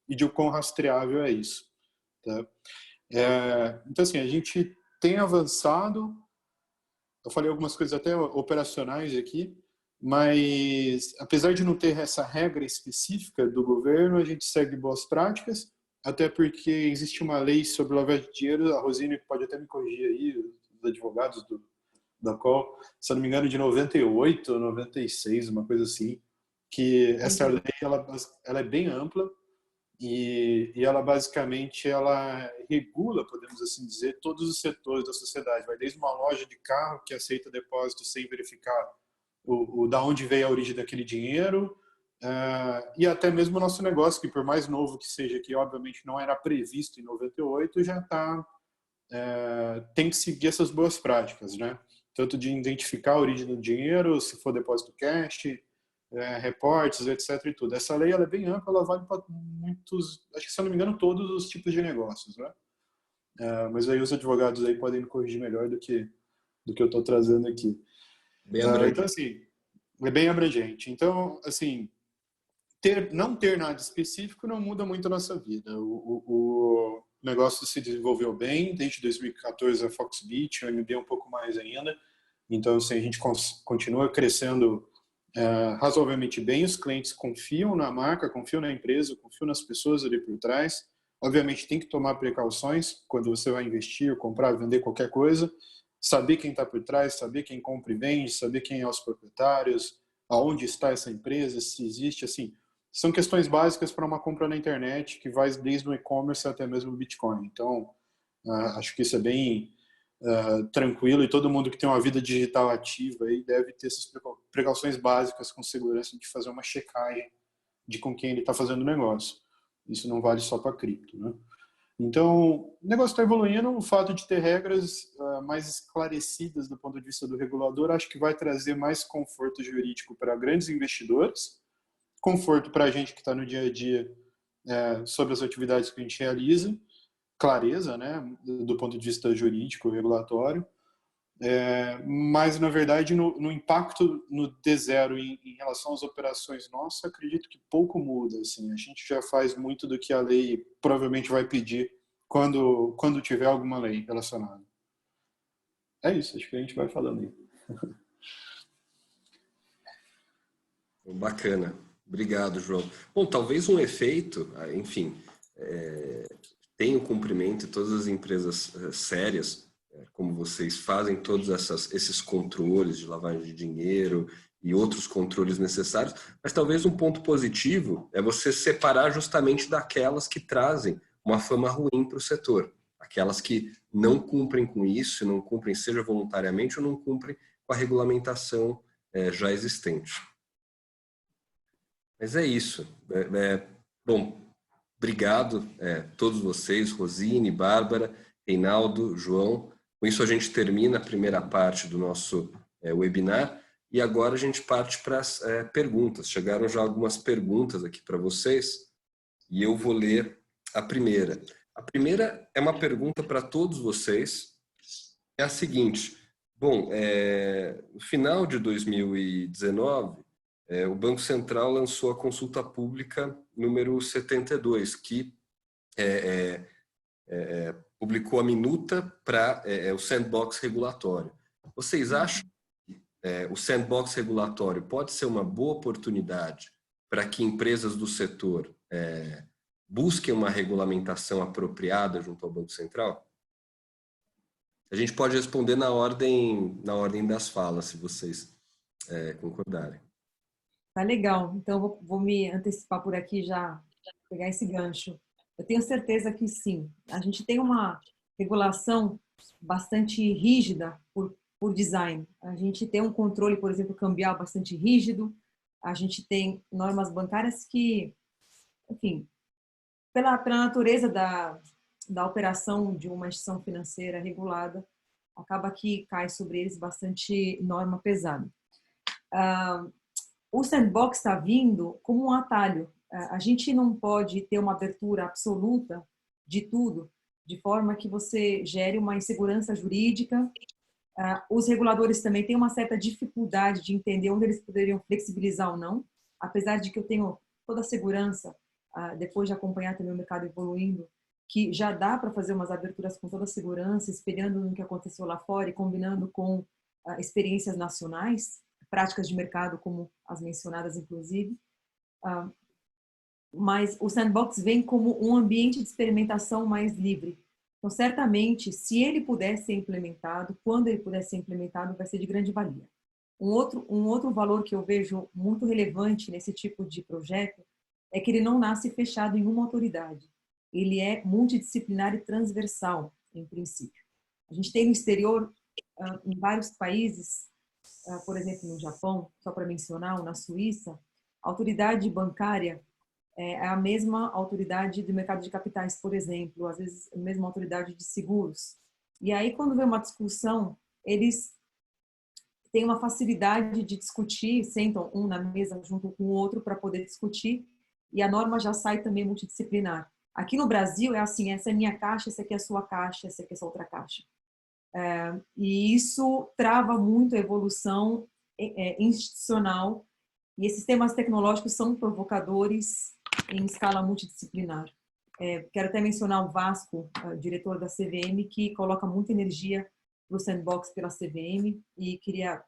e de o quão rastreável é isso. Tá? Então, assim, a gente tem avançado, eu falei algumas coisas até operacionais aqui, mas apesar de não ter essa regra específica do governo, a gente segue boas práticas, até porque existe uma lei sobre lavagem de dinheiro, a Rosine pode até me corrigir aí, os advogados da qual, se eu não me engano, de 98 ou 96, uma coisa assim, que essa lei ela é bem ampla e ela basicamente ela regula, podemos assim dizer, todos os setores da sociedade. Vai desde uma loja de carro que aceita depósito sem verificar da onde veio a origem daquele dinheiro, e até mesmo o nosso negócio, que por mais novo que seja, que obviamente não era previsto em 98, já tem que seguir essas boas práticas, né? Tanto de identificar a origem do dinheiro, se for depósito cash, reportes, etc. e tudo. Essa lei ela é bem ampla, ela vale para muitos, acho que se eu não me engano, todos os tipos de negócios, né? Mas aí os advogados aí podem me corrigir melhor do que eu estou trazendo aqui. Então, assim, é bem abrangente. Então, assim, não ter nada específico não muda muito a nossa vida. O negócio se desenvolveu bem, desde 2014 a Foxbit, o MB um pouco mais ainda. Então, assim, a gente continua crescendo razoavelmente bem, os clientes confiam na marca, confiam na empresa, confiam nas pessoas ali por trás. Obviamente, tem que tomar precauções quando você vai investir, comprar, vender qualquer coisa, saber quem está por trás, saber quem compra e vende, saber quem é os proprietários, aonde está essa empresa, se existe, assim, são questões básicas para uma compra na internet que vai desde o e-commerce até mesmo o Bitcoin. Então, acho que isso é bem tranquilo e todo mundo que tem uma vida digital ativa aí deve ter essas precauções básicas com segurança de fazer uma checagem de com quem ele está fazendo o negócio. Isso não vale só para cripto, né? Então, o negócio está evoluindo, o fato de ter regras mais esclarecidas do ponto de vista do regulador, acho que vai trazer mais conforto jurídico para grandes investidores, conforto para a gente que está no dia a dia sobre as atividades que a gente realiza, clareza, né, do ponto de vista jurídico, regulatório, mas, na verdade, no impacto no D0 em relação às operações nossas, acredito que pouco muda. Assim, a gente já faz muito do que a lei provavelmente vai pedir quando tiver alguma lei relacionada. É isso, acho que a gente vai falando aí. Bacana. Obrigado, João. Bom, talvez um efeito, enfim, tem o cumprimento de todas as empresas sérias, como vocês fazem todos esses controles de lavagem de dinheiro e outros controles necessários, mas talvez um ponto positivo é você separar justamente daquelas que trazem uma fama ruim para o setor, aquelas que não cumprem com isso, não cumprem seja voluntariamente ou não cumprem com a regulamentação já existente. Mas é isso. Bom, obrigado todos vocês, Rosine, Bárbara, Reinaldo, João. Com isso a gente termina a primeira parte do nosso webinar e agora a gente parte para as perguntas. Chegaram já algumas perguntas aqui para vocês e eu vou ler a primeira. A primeira é uma pergunta para todos vocês. É a seguinte: bom, no final de 2019, o Banco Central lançou a consulta pública número 72, que publicou a minuta para o sandbox regulatório. Vocês acham que o sandbox regulatório pode ser uma boa oportunidade para que empresas do setor busquem uma regulamentação apropriada junto ao Banco Central? A gente pode responder na ordem das falas, se vocês concordarem. Tá legal. Então, vou me antecipar por aqui já, pegar esse gancho. Eu tenho certeza que sim. A gente tem uma regulação bastante rígida por design. A gente tem um controle, por exemplo, cambial bastante rígido. A gente tem normas bancárias que, enfim, pela natureza da operação de uma instituição financeira regulada, acaba que cai sobre eles bastante norma pesada. O sandbox está vindo como um atalho. A gente não pode ter uma abertura absoluta de tudo, de forma que você gere uma insegurança jurídica. Os reguladores também têm uma certa dificuldade de entender onde eles poderiam flexibilizar ou não, apesar de que eu tenho toda a segurança, depois de acompanhar também o mercado evoluindo, que já dá para fazer umas aberturas com toda a segurança, espelhando no que aconteceu lá fora e combinando com experiências nacionais, práticas de mercado como as mencionadas, inclusive. Mas o sandbox vem como um ambiente de experimentação mais livre. Então, certamente, se ele puder ser implementado, quando ele puder ser implementado, vai ser de grande valia. Um outro valor que eu vejo muito relevante nesse tipo de projeto é que ele não nasce fechado em uma autoridade. Ele é multidisciplinar e transversal, em princípio. A gente tem no exterior, em vários países, por exemplo, no Japão, só para mencionar, ou na Suíça, a autoridade bancária é a mesma autoridade do mercado de capitais, por exemplo, às vezes a mesma autoridade de seguros. E aí, quando vem uma discussão, eles têm uma facilidade de discutir, sentam um na mesa junto com o outro para poder discutir, e a norma já sai também multidisciplinar. Aqui no Brasil é assim, essa é minha caixa, essa aqui é a sua caixa, essa aqui é a sua outra caixa. E isso trava muito a evolução institucional, e esses temas tecnológicos são provocadores em escala multidisciplinar. Quero até mencionar o Vasco, diretor da CVM, que coloca muita energia para o sandbox pela CVM, e queria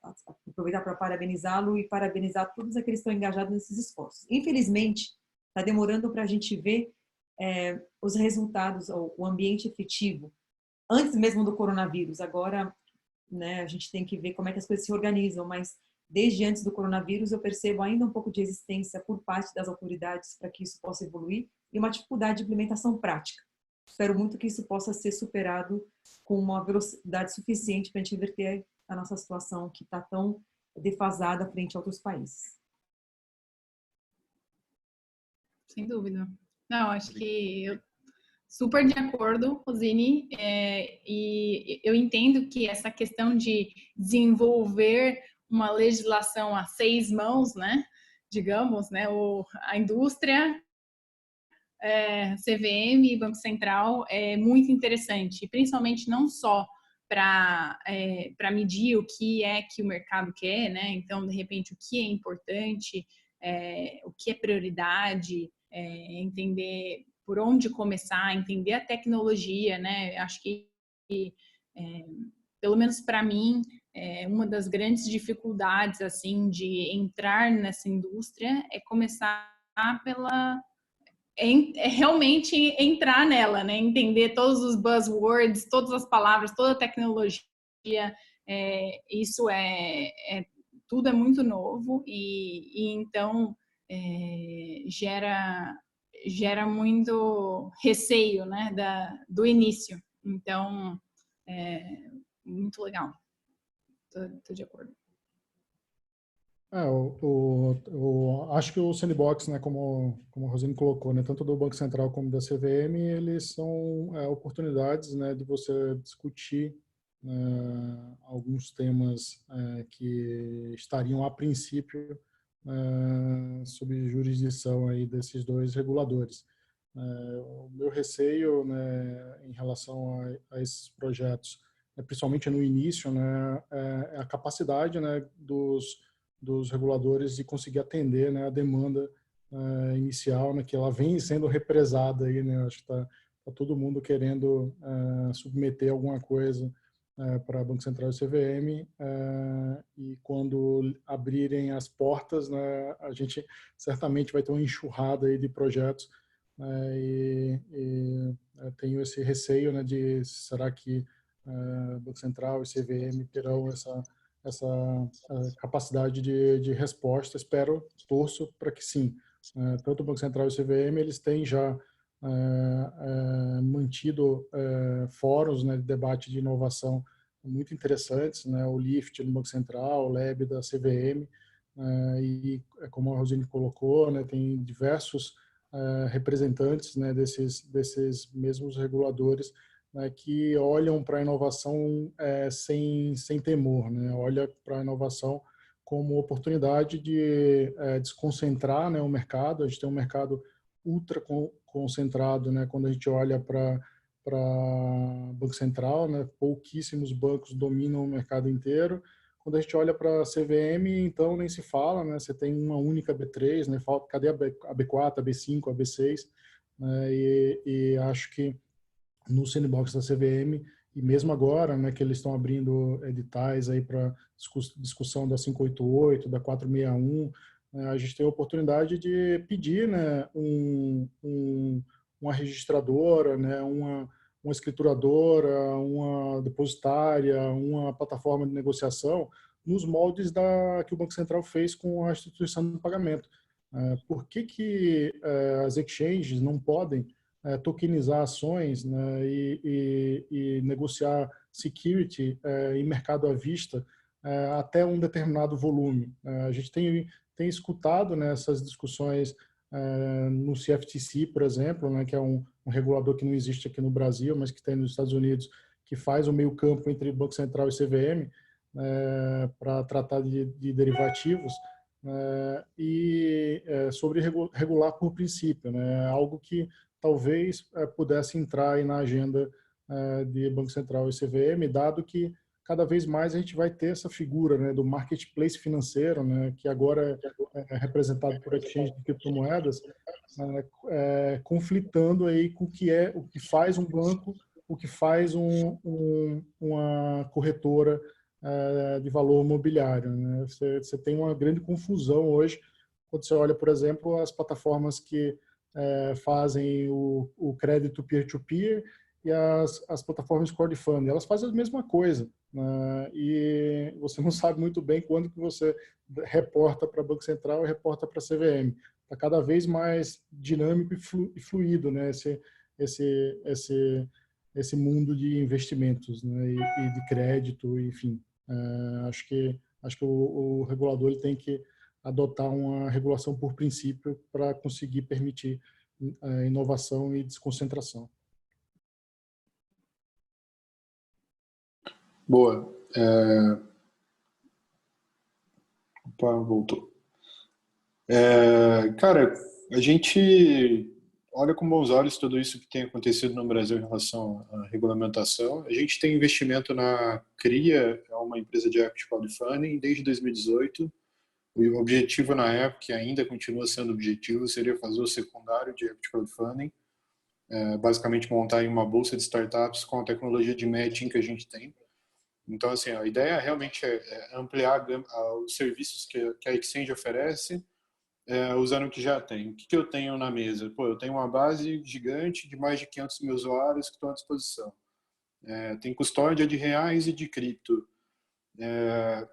aproveitar para parabenizá-lo e parabenizar todos aqueles que estão engajados nesses esforços. Infelizmente, está demorando para a gente ver os resultados, o ambiente efetivo, antes mesmo do coronavírus. Agora, né, a gente tem que ver como é que as coisas se organizam, mas desde antes do coronavírus eu percebo ainda um pouco de resistência por parte das autoridades para que isso possa evoluir e uma dificuldade de implementação prática. Espero muito que isso possa ser superado com uma velocidade suficiente para a gente inverter a nossa situação que está tão defasada frente a outros países. Sem dúvida. Não, acho que eu super de acordo, Rosine, e eu entendo que essa questão de desenvolver uma legislação a 6 mãos, né, digamos, né, a indústria, CVM e Banco Central é muito interessante, principalmente não só para medir o que é que o mercado quer, né, então, de repente, o que é importante, o que é prioridade, entender por onde começar, entender a tecnologia, né? Acho que, pelo menos para mim, uma das grandes dificuldades assim de entrar nessa indústria é começar realmente entrar nela, né? Entender todos os buzzwords, todas as palavras, toda a tecnologia. Isso tudo é muito novo e então gera muito receio, né, do início. Então, muito legal. Tô de acordo. Acho que o sandbox, né, como a Rosine colocou, né, tanto do Banco Central como da CVM, eles são oportunidades, né, de você discutir alguns temas que estariam a princípio sob jurisdição aí desses dois reguladores. O meu receio, né, em relação a esses projetos, principalmente no início, né, é a capacidade, né, dos reguladores de conseguir atender, né, a demanda inicial, né, que ela vem sendo represada aí, né, acho que tá todo mundo querendo submeter alguma coisa para Banco Central e CVM, e quando abrirem as portas, né, a gente certamente vai ter uma enxurrada aí de projetos, tenho esse receio, né, de será que Banco Central e CVM terão essa capacidade de resposta. Torço para que sim. Tanto o Banco Central e o CVM, eles têm já mantido fóruns, né, de debate de inovação muito interessantes, né, o LIFT no Banco Central, o LEB da CVM, e como a Rosine colocou, né, tem diversos representantes, né, desses mesmos reguladores, né, que olham para a inovação sem temor, né, olha para a inovação como oportunidade de desconcentrar, né, o mercado. A gente tem um mercado ultra concentrado, né, quando a gente olha para Banco Central, né, pouquíssimos bancos dominam o mercado inteiro. Quando a gente olha para a CVM, então nem se fala, né, você tem uma única B3, né, cadê a B4, a B5, a B6, né, e acho que no sandbox da CVM, e mesmo agora, né, que eles estão abrindo editais aí para discussão da 588, da 461, a gente tem a oportunidade de pedir, né, uma registradora, né, uma escrituradora, uma depositária, uma plataforma de negociação, nos moldes que o Banco Central fez com a instituição de pagamento. Por que as exchanges não podem tokenizar ações, né, e negociar security em mercado à vista até um determinado volume? A gente tem escutado nessas discussões no CFTC, por exemplo, né, que é um regulador que não existe aqui no Brasil, mas que tem nos Estados Unidos, que faz o meio campo entre Banco Central e CVM para tratar de derivativos, sobre regular por princípio, né, algo que talvez pudesse entrar aí na agenda de Banco Central e CVM, dado que cada vez mais a gente vai ter essa figura, né, do marketplace financeiro, né, que agora é representado por exchange de criptomoedas, conflitando aí com o que faz um banco, o que faz uma corretora de valor mobiliário, né? Você tem uma grande confusão hoje quando você olha, por exemplo, as plataformas que fazem o crédito peer-to-peer e as plataformas de crowdfunding. Elas fazem a mesma coisa, né? E você não sabe muito bem quando que você reporta para Banco Central e reporta para a CVM. Está cada vez mais dinâmico e fluido, né? Esse mundo de investimentos, né? E de crédito, enfim. Acho que o regulador ele tem que adotar uma regulação por princípio para conseguir permitir inovação e desconcentração. Boa. Opa, voltou. Cara, a gente olha com bons olhos tudo isso que tem acontecido no Brasil em relação à regulamentação. A gente tem investimento na CRIA, é uma empresa de equity crowdfunding, desde 2018. O objetivo na época, que ainda continua sendo objetivo, seria fazer o secundário de equity crowdfunding, basicamente montar em uma bolsa de startups com a tecnologia de matching que a gente tem. Então, assim, a ideia realmente é ampliar os serviços que a Exchange oferece, usando o que já tem. O que eu tenho na mesa? Pô, eu tenho uma base gigante de mais de 500 mil usuários que estão à disposição. Tem custódia de reais e de cripto.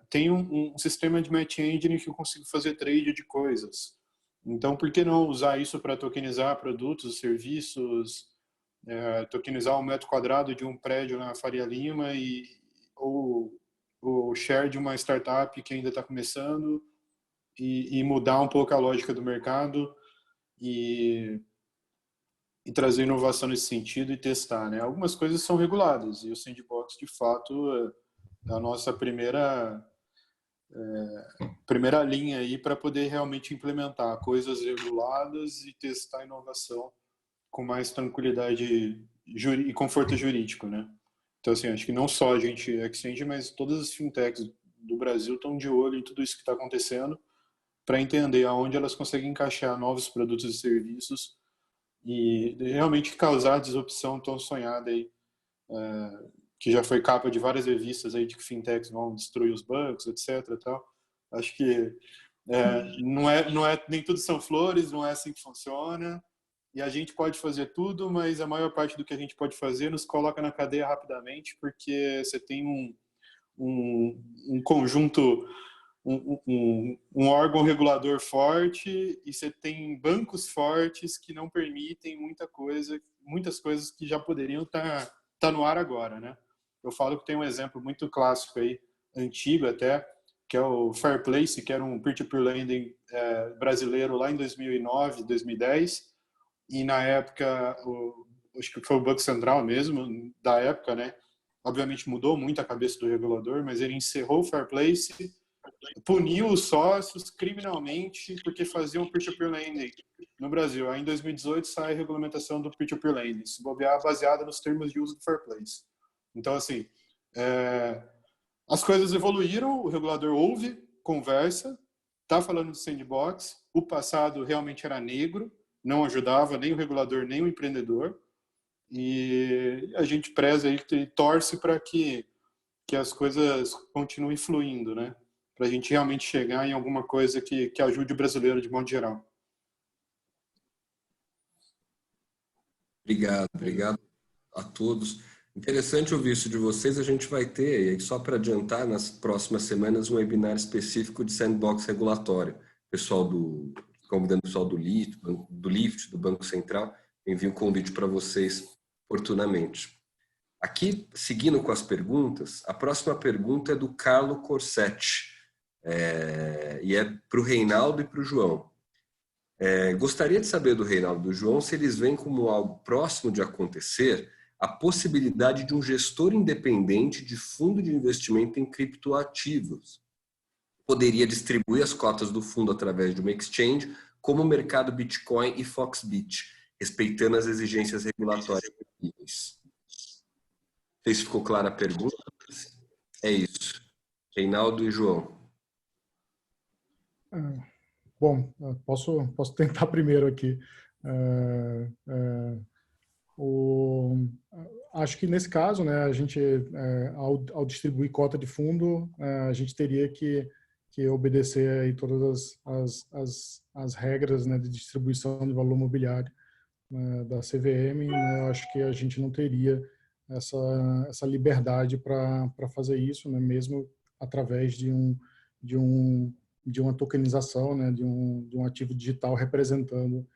Tem um sistema de match engine que eu consigo fazer trade de coisas. Então, por que não usar isso para tokenizar produtos, serviços, tokenizar um metro quadrado de um prédio na Faria Lima ou o share de uma startup que ainda está começando? e mudar um pouco a lógica do mercado e trazer inovação nesse sentido e testar, né? Algumas coisas são reguladas e o Sandbox, de fato, é a nossa primeira linha aí para poder realmente implementar coisas reguladas e testar inovação com mais tranquilidade e conforto jurídico, né? Então, assim, acho que não só a gente Exchange, mas todas as fintechs do Brasil estão de olho em tudo isso que está acontecendo para entender aonde elas conseguem encaixar novos produtos e serviços e realmente causar a disrupção tão sonhada aí, que já foi capa de várias revistas aí de que fintechs vão destruir os bancos, etc. Tal. Acho que não é nem tudo são flores, não é assim que funciona. E a gente pode fazer tudo, mas a maior parte do que a gente pode fazer nos coloca na cadeia rapidamente, porque você tem um conjunto, um órgão regulador forte e você tem bancos fortes que não permitem muitas coisas que já poderiam estar no ar agora, né? Eu falo que tem um exemplo muito clássico aí, antigo até, que é o Fairplace, que era um peer-to-peer lending brasileiro lá em 2009, 2010. E na época, acho que foi o Banco Central mesmo, da época, né? Obviamente mudou muito a cabeça do regulador, mas ele encerrou o Fairplace, puniu os sócios criminalmente porque faziam peer-to-peer lending no Brasil. Aí em 2018 sai a regulamentação do peer-to-peer lending, se bobear baseada nos termos de uso do Fairplace. Então, assim, as coisas evoluíram, o regulador ouve, conversa, está falando de sandbox, o passado realmente era negro, não ajudava nem o regulador, nem o empreendedor. E a gente preza aí, torce para que as coisas continuem fluindo, né? Para a gente realmente chegar em alguma coisa que ajude o brasileiro de modo geral. Obrigado a todos. Interessante ouvir isso de vocês. A gente vai ter, só para adiantar, nas próximas semanas, um webinar específico de sandbox regulatório. Convidando o pessoal do LIFT, do Banco Central, envio um convite para vocês oportunamente. Aqui, seguindo com as perguntas, a próxima pergunta é do Carlo Corsetti, e é para o Reinaldo e para o João. Gostaria de saber do Reinaldo e do João se eles veem como algo próximo de acontecer a possibilidade de um gestor independente de fundo de investimento em criptoativos. Poderia distribuir as cotas do fundo através de uma exchange, como o mercado Bitcoin e Foxbit, respeitando as exigências regulatórias. Não sei se ficou clara a pergunta. É isso. Reinaldo e João. Bom, posso tentar primeiro aqui. Acho que nesse caso, né, a gente, ao distribuir cota de fundo, a gente teria que obedecer aí todas as regras, né, de distribuição de valor mobiliário, né, da CVM. Né, eu acho que a gente não teria essa liberdade para fazer isso, né, mesmo através de uma tokenização, né, de um ativo digital representando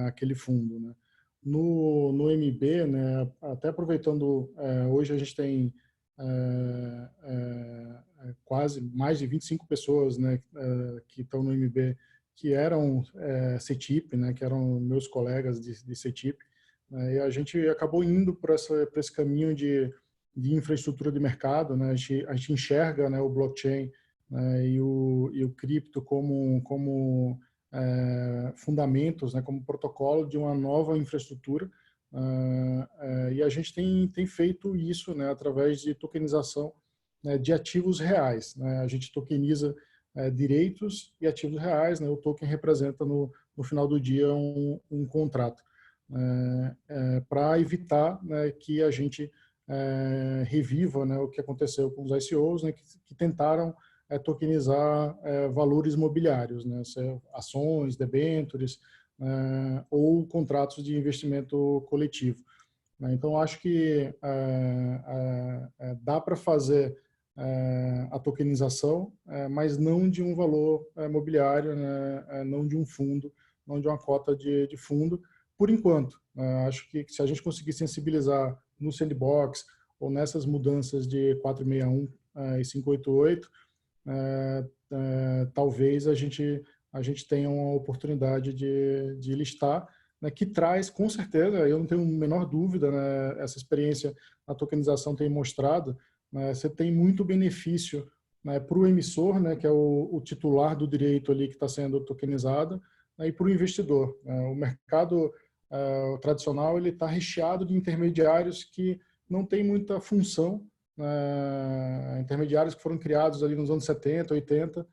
aquele fundo, né. No MB, né, até aproveitando, hoje a gente tem quase mais de 25 pessoas, né, que estão no MB, que eram CETIP, né, que eram meus colegas de CETIP, né, e a gente acabou indo para esse caminho de infraestrutura de mercado, né, a gente enxerga, né, o blockchain, né, e o cripto como fundamentos, né, como protocolo de uma nova infraestrutura, e a gente tem feito isso, né, através de tokenização, né, de ativos reais, né, a gente tokeniza direitos e ativos reais, né, o token representa no final do dia um contrato, para evitar, né, que a gente reviva, né, o que aconteceu com os ICOs, né, que tentaram tokenizar valores imobiliários, né, ações, debêntures, ou contratos de investimento coletivo. Então, acho que dá para fazer a tokenização, mas não de um valor imobiliário, né, não de um fundo, não de uma cota de fundo, por enquanto. Acho que se a gente conseguir sensibilizar no sandbox ou nessas mudanças de 461 e 588, talvez a gente tenha uma oportunidade de listar, né, que traz, com certeza, eu não tenho a menor dúvida, né, essa experiência na tokenização tem mostrado, né, você tem muito benefício, né, para o emissor, né, que é o titular do direito ali que está sendo tokenizado, né, e para o investidor. O mercado tradicional ele está recheado de intermediários que não têm muita função, intermediários que foram criados ali nos anos 70, 80,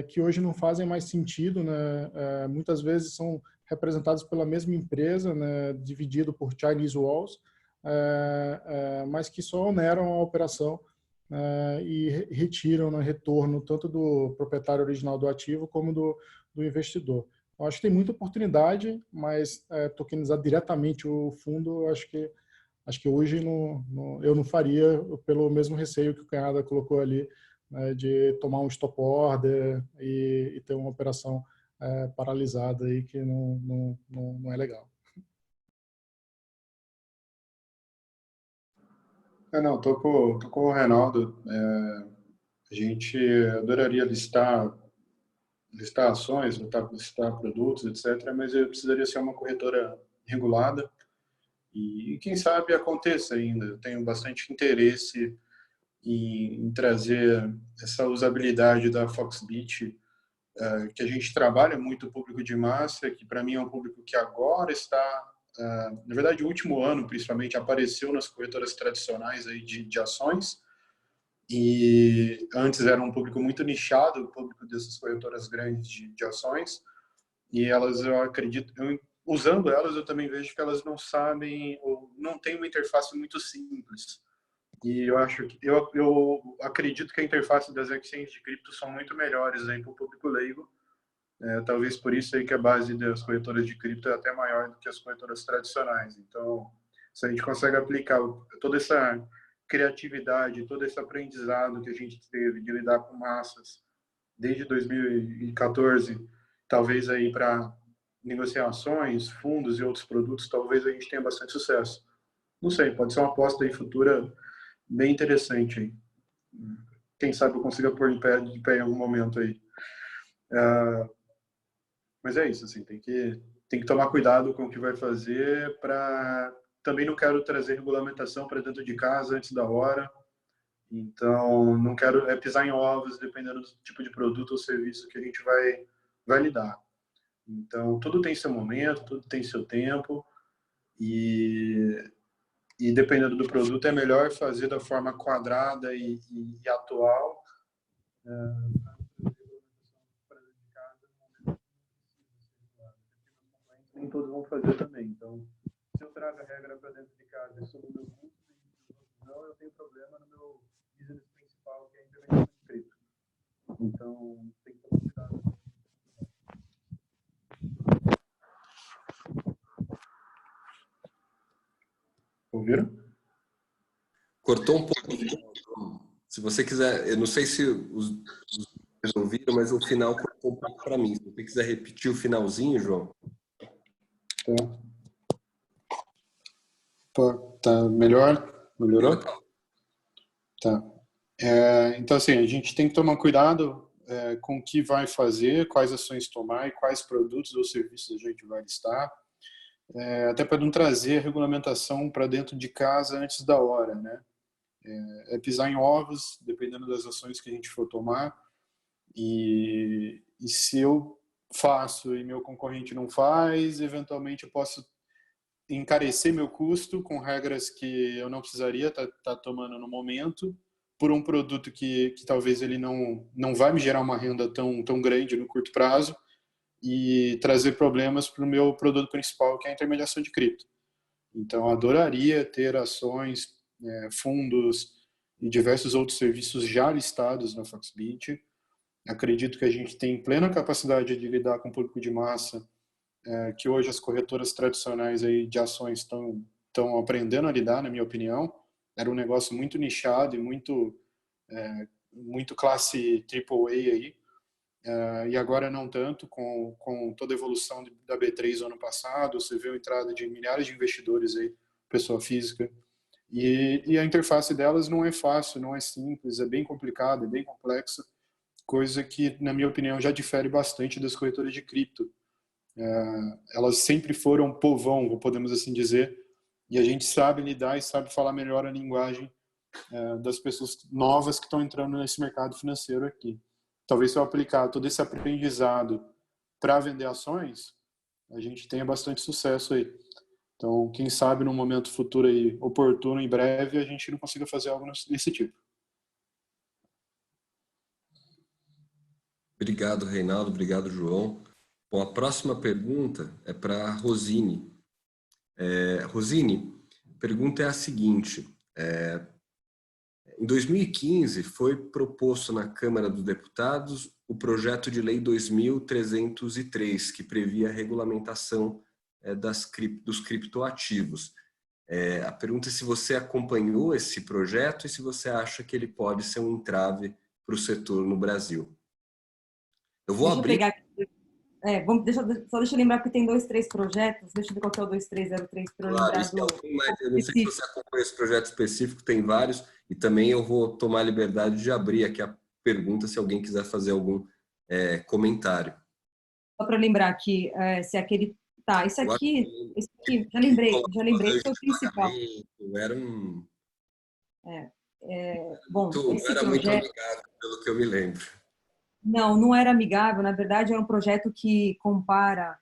que hoje não fazem mais sentido, né, muitas vezes são representados pela mesma empresa, né, dividido por Chinese walls, mas que só oneram a operação e retiram, né, retorno tanto do proprietário original do ativo como do investidor. Eu acho que tem muita oportunidade, mas tokenizar diretamente o fundo, acho que hoje eu não faria pelo mesmo receio que o Canhada colocou ali, né, de tomar um stop order e ter uma operação paralisada aí que não é legal. Não, tô com o Reinaldo. A gente adoraria listar ações, listar produtos, etc., mas eu precisaria ser uma corretora regulada e quem sabe aconteça ainda. Eu tenho bastante interesse em trazer essa usabilidade da Foxbit, que a gente trabalha muito o público de massa, que para mim é um público que agora está, na verdade, o último ano, principalmente, apareceu nas corretoras tradicionais aí de ações, e antes era um público muito nichado, o público dessas corretoras grandes de ações, e elas, eu acredito, usando elas, eu também vejo que elas não sabem, ou não têm uma interface muito simples. E eu acredito que a interface das exchanges de cripto são muito melhores aí para o público leigo. Talvez por isso aí que a base das corretoras de cripto é até maior do que as corretoras tradicionais. Então, se a gente consegue aplicar toda essa criatividade, todo esse aprendizado que a gente teve de lidar com massas desde 2014, talvez aí para negociações, fundos e outros produtos, talvez a gente tenha bastante sucesso. Não sei, pode ser uma aposta aí futura bem interessante aí. Quem sabe eu consiga pôr de pé em algum momento aí. Mas é isso, assim, tem que tomar cuidado com o que vai fazer para... Também não quero trazer regulamentação para dentro de casa antes da hora. Então, não quero pisar em ovos dependendo do tipo de produto ou serviço que a gente vai lidar. Então, tudo tem seu momento, tudo tem seu tempo e dependendo do produto é melhor fazer da forma quadrada e atual. Nem todos vão fazer também. Então, se eu trago a regra para dentro de casa sobre o meu custo, não, eu tenho problema no meu business principal, que é a implementação de cripto. Então, tem que tomar cuidado. Ouviram? Cortou um pouco. Se você quiser, eu não sei se os ouviram, mas o final cortou um pouco para mim. Se você quiser repetir o finalzinho, João. Tá melhor? Melhorou? Tá. Então, assim, a gente tem que tomar cuidado com o que vai fazer, quais ações tomar e quais produtos ou serviços a gente vai listar, até para não trazer a regulamentação para dentro de casa antes da hora, né? Pisar em ovos, dependendo das ações que a gente for tomar, e se eu faço e meu concorrente não faz, eventualmente eu posso encarecer meu custo com regras que eu não precisaria estar tomando no momento, por um produto que talvez ele não vai me gerar uma renda tão grande no curto prazo e trazer problemas para o meu produto principal, que é a intermediação de cripto. Então, adoraria ter ações, fundos e diversos outros serviços já listados na Foxbit. Acredito que a gente tem plena capacidade de lidar com o público de massa, que hoje as corretoras tradicionais aí de ações estão aprendendo a lidar, na minha opinião. Era um negócio muito nichado e muito classe AAA aí, e agora não tanto, com toda a evolução da B3 ano passado, você viu a entrada de milhares de investidores aí, pessoa física, e a interface delas não é fácil, não é simples, é bem complicada, é bem complexa, coisa que, na minha opinião, já difere bastante das corretoras de cripto. Elas sempre foram povão, podemos assim dizer, e a gente sabe lidar e sabe falar melhor a linguagem das pessoas novas que estão entrando nesse mercado financeiro aqui. Talvez se eu aplicar todo esse aprendizado para vender ações, a gente tenha bastante sucesso aí. Então, quem sabe num momento futuro aí, oportuno, em breve, a gente não consiga fazer algo desse tipo. Obrigado, Reinaldo. Obrigado, João. Bom, a próxima pergunta é para a Rosine. Rosine, a pergunta é a seguinte. Em 2015, foi proposto na Câmara dos Deputados o projeto de lei 2.303, que previa a regulamentação dos criptoativos. A pergunta é se você acompanhou esse projeto e se você acha que ele pode ser um entrave para o setor no Brasil. Eu vou Deixa abrir... eu pegar aqui. Só deixa eu lembrar que tem 3 projetos. Deixa eu ver qual que é o 2303 para eu Claro, lembrar isso do... eu não sei se você acompanha esse projeto específico, tem vários, e também eu vou tomar a liberdade de abrir aqui a pergunta se alguém quiser fazer algum comentário. Só para lembrar aqui, se é aquele... Tá, esse aqui, já lembrei, esse foi o principal. Era um... Bom, não esse era muito projeto... amigável, pelo que eu me lembro. Não era amigável, na verdade é um projeto que compara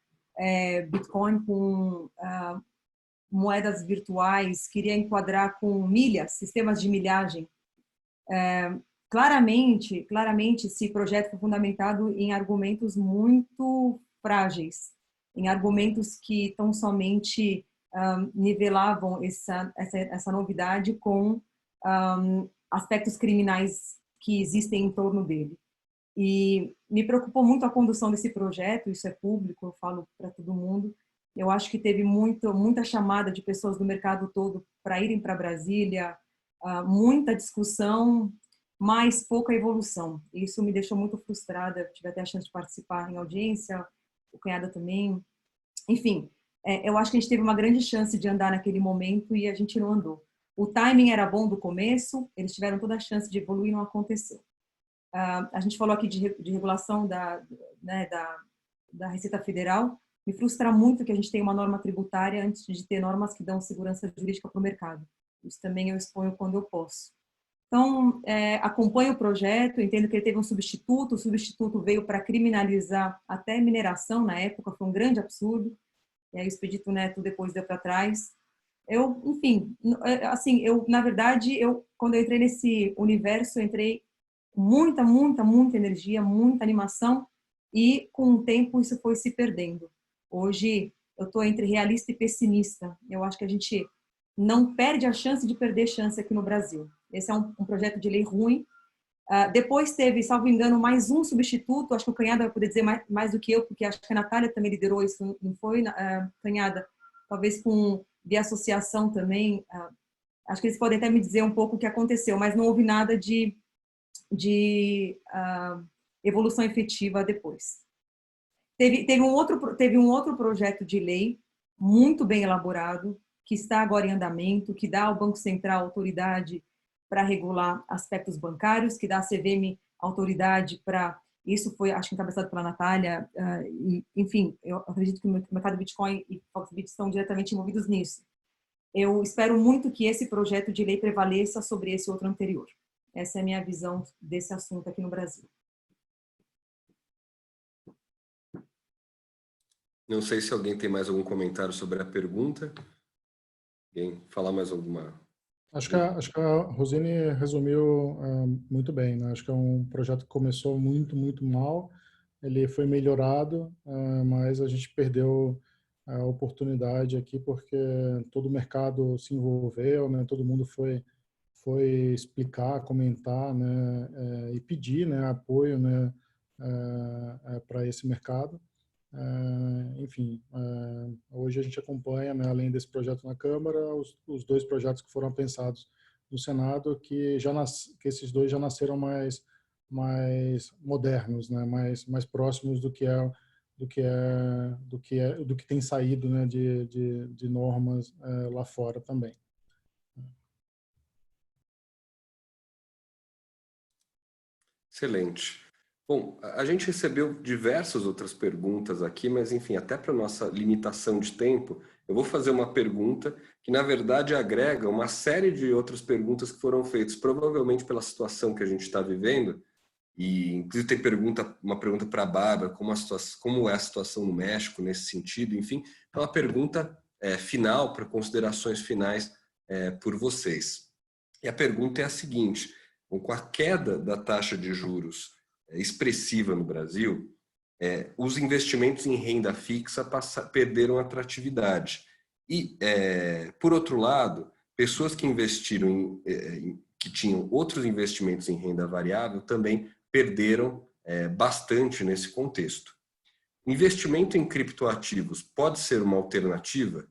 Bitcoin com moedas virtuais, queria enquadrar com milhas, sistemas de milhagem. Claramente, esse projeto foi fundamentado em argumentos muito frágeis, em argumentos que tão somente nivelavam essa novidade com aspectos criminais que existem em torno dele. E me preocupou muito a condução desse projeto, isso é público, eu falo para todo mundo. Eu acho que teve muita chamada de pessoas do mercado todo para irem para Brasília, muita discussão, mas pouca evolução. Isso me deixou muito frustrada. Eu tive até a chance de participar em audiência, o cunhado também. Enfim, eu acho que a gente teve uma grande chance de andar naquele momento e a gente não andou. O timing era bom do começo, eles tiveram toda a chance de evoluir e não aconteceu. A gente falou aqui de regulação da Receita Federal. Me frustra muito que a gente tenha uma norma tributária antes de ter normas que dão segurança jurídica para o mercado. Isso também eu exponho quando eu posso. Então, acompanho o projeto, entendo que ele teve um substituto, o substituto veio para criminalizar até mineração na época, foi um grande absurdo, e aí o Expedito Neto depois deu para trás. Enfim, assim, na verdade, quando eu entrei nesse universo, eu entrei muita energia, muita animação, e com o tempo isso foi se perdendo. Hoje eu estou entre realista e pessimista. Eu acho que a gente não perde a chance de perder chance aqui no Brasil. Esse é um projeto de lei ruim. Depois teve, salvo engano, mais um substituto. Acho que o Canhada vai poder dizer mais do que eu, porque acho que a Natália também liderou isso, não foi, Canhada? Talvez de associação também. Acho que eles podem até me dizer um pouco o que aconteceu, mas não houve nada de evolução efetiva depois. Teve um outro projeto de lei muito bem elaborado, que está agora em andamento, que dá ao Banco Central autoridade para regular aspectos bancários, que dá à CVM autoridade para... Isso foi, acho que encabeçado pela Natália, enfim, eu acredito que o mercado Bitcoin e Foxbit estão diretamente envolvidos nisso. Eu espero muito que esse projeto de lei prevaleça sobre esse outro anterior. Essa é a minha visão desse assunto aqui no Brasil. Não sei se alguém tem mais algum comentário sobre a pergunta. Alguém falar mais alguma? Acho que a Rosine resumiu muito bem, né? Acho que é um projeto que começou muito mal, ele foi melhorado, mas a gente perdeu a oportunidade aqui porque todo o mercado se envolveu, né? Todo mundo foi explicar, comentar, né? E pedir, né? Apoio, né? Para esse mercado. Enfim, hoje a gente acompanha, né, além desse projeto na Câmara, os 2 projetos que foram pensados no Senado, que esses 2 já nasceram mais modernos, né, mais próximos do que tem saído, né, de normas lá fora também. Excelente. Bom, a gente recebeu diversas outras perguntas aqui, mas enfim, até para nossa limitação de tempo, eu vou fazer uma pergunta que, na verdade, agrega uma série de outras perguntas que foram feitas, provavelmente pela situação que a gente está vivendo, e inclusive tem uma pergunta para a Bárbara, como é a situação no México nesse sentido, enfim, então uma pergunta final, para considerações finais por vocês. E a pergunta é a seguinte: com a queda da taxa de juros expressiva no Brasil, os investimentos em renda fixa perderam atratividade. E, por outro lado, pessoas que investiram que tinham outros investimentos em renda variável também perderam bastante nesse contexto. Investimento em criptoativos pode ser uma alternativa?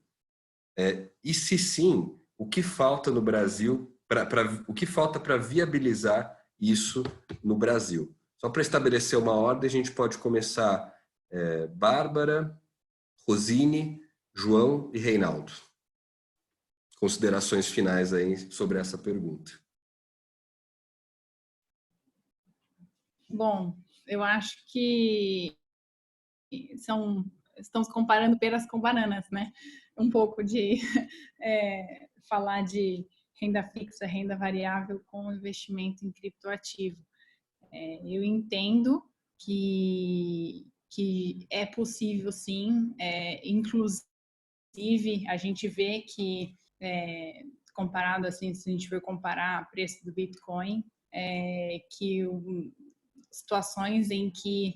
E se sim, o que falta no Brasil, o que falta para viabilizar isso no Brasil? Só para estabelecer uma ordem, a gente pode começar Bárbara, Rosine, João e Reinaldo. Considerações finais aí sobre essa pergunta. Bom, eu acho que estamos comparando peras com bananas, né? Um pouco de falar de renda fixa, renda variável com investimento em criptoativo. Eu entendo que é possível, sim, inclusive a gente vê que, comparado assim, se a gente for comparar o preço do Bitcoin, situações em que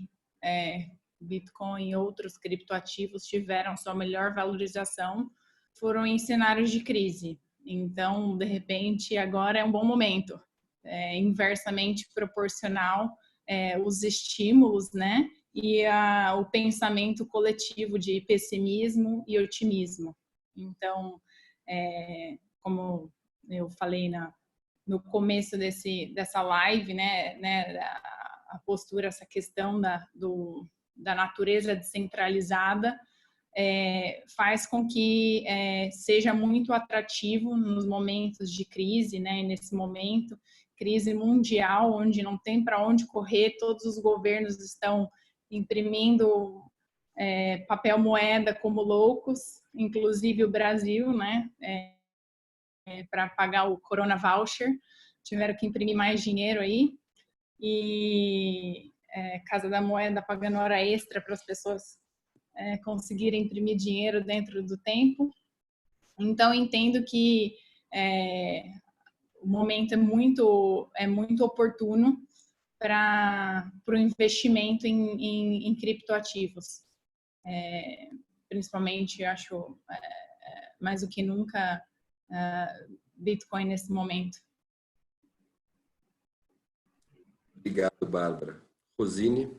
Bitcoin e outros criptoativos tiveram sua melhor valorização foram em cenários de crise. Então, de repente, agora é um bom momento. Inversamente proporcional os estímulos, né? E o pensamento coletivo de pessimismo e otimismo. Então, como eu falei no começo dessa live, né, a postura, essa questão da natureza descentralizada faz com que seja muito atrativo nos momentos de crise, né? Nesse momento, crise mundial, onde não tem para onde correr, todos os governos estão imprimindo papel moeda como loucos, inclusive o Brasil, né? Para pagar o Corona Voucher, tiveram que imprimir mais dinheiro aí, e Casa da Moeda pagando hora extra para as pessoas conseguirem imprimir dinheiro dentro do tempo. Então, entendo que o momento é muito oportuno para o investimento em criptoativos. Principalmente, acho, mais do que nunca, Bitcoin nesse momento. Obrigado, Bárbara. Rosine?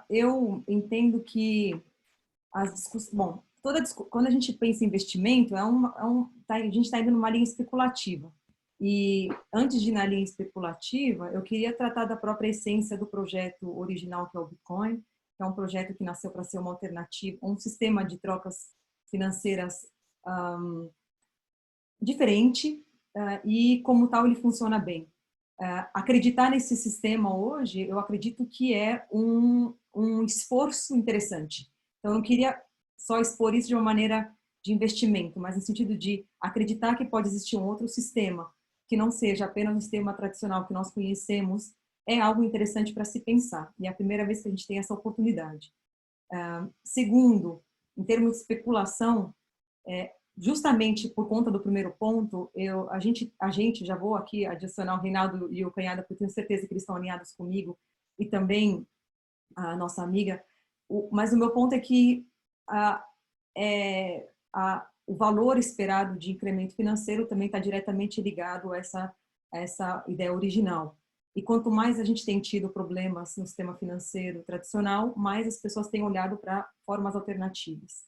Eu entendo que as discussões... Bom, quando a gente pensa em investimento, a gente está indo numa linha especulativa. E antes de ir na linha especulativa, eu queria tratar da própria essência do projeto original, que é o Bitcoin, que é um projeto que nasceu para ser uma alternativa, um sistema de trocas financeiras diferente, e como tal ele funciona bem. Acreditar nesse sistema hoje, eu acredito que é um esforço interessante. Então, eu não queria só expor isso de uma maneira de investimento, mas no sentido de acreditar que pode existir um outro sistema, que não seja apenas o sistema tradicional que nós conhecemos, é algo interessante para se pensar. E é a primeira vez que a gente tem essa oportunidade. Segundo, em termos de especulação, justamente por conta do primeiro ponto, a gente, já vou aqui adicionar o Reinaldo e o Canhada, porque eu tenho certeza que eles estão alinhados comigo, e também a nossa amiga, mas o meu ponto é que o valor esperado de incremento financeiro também está diretamente ligado a essa ideia original. E quanto mais a gente tem tido problemas no sistema financeiro tradicional, mais as pessoas têm olhado para formas alternativas.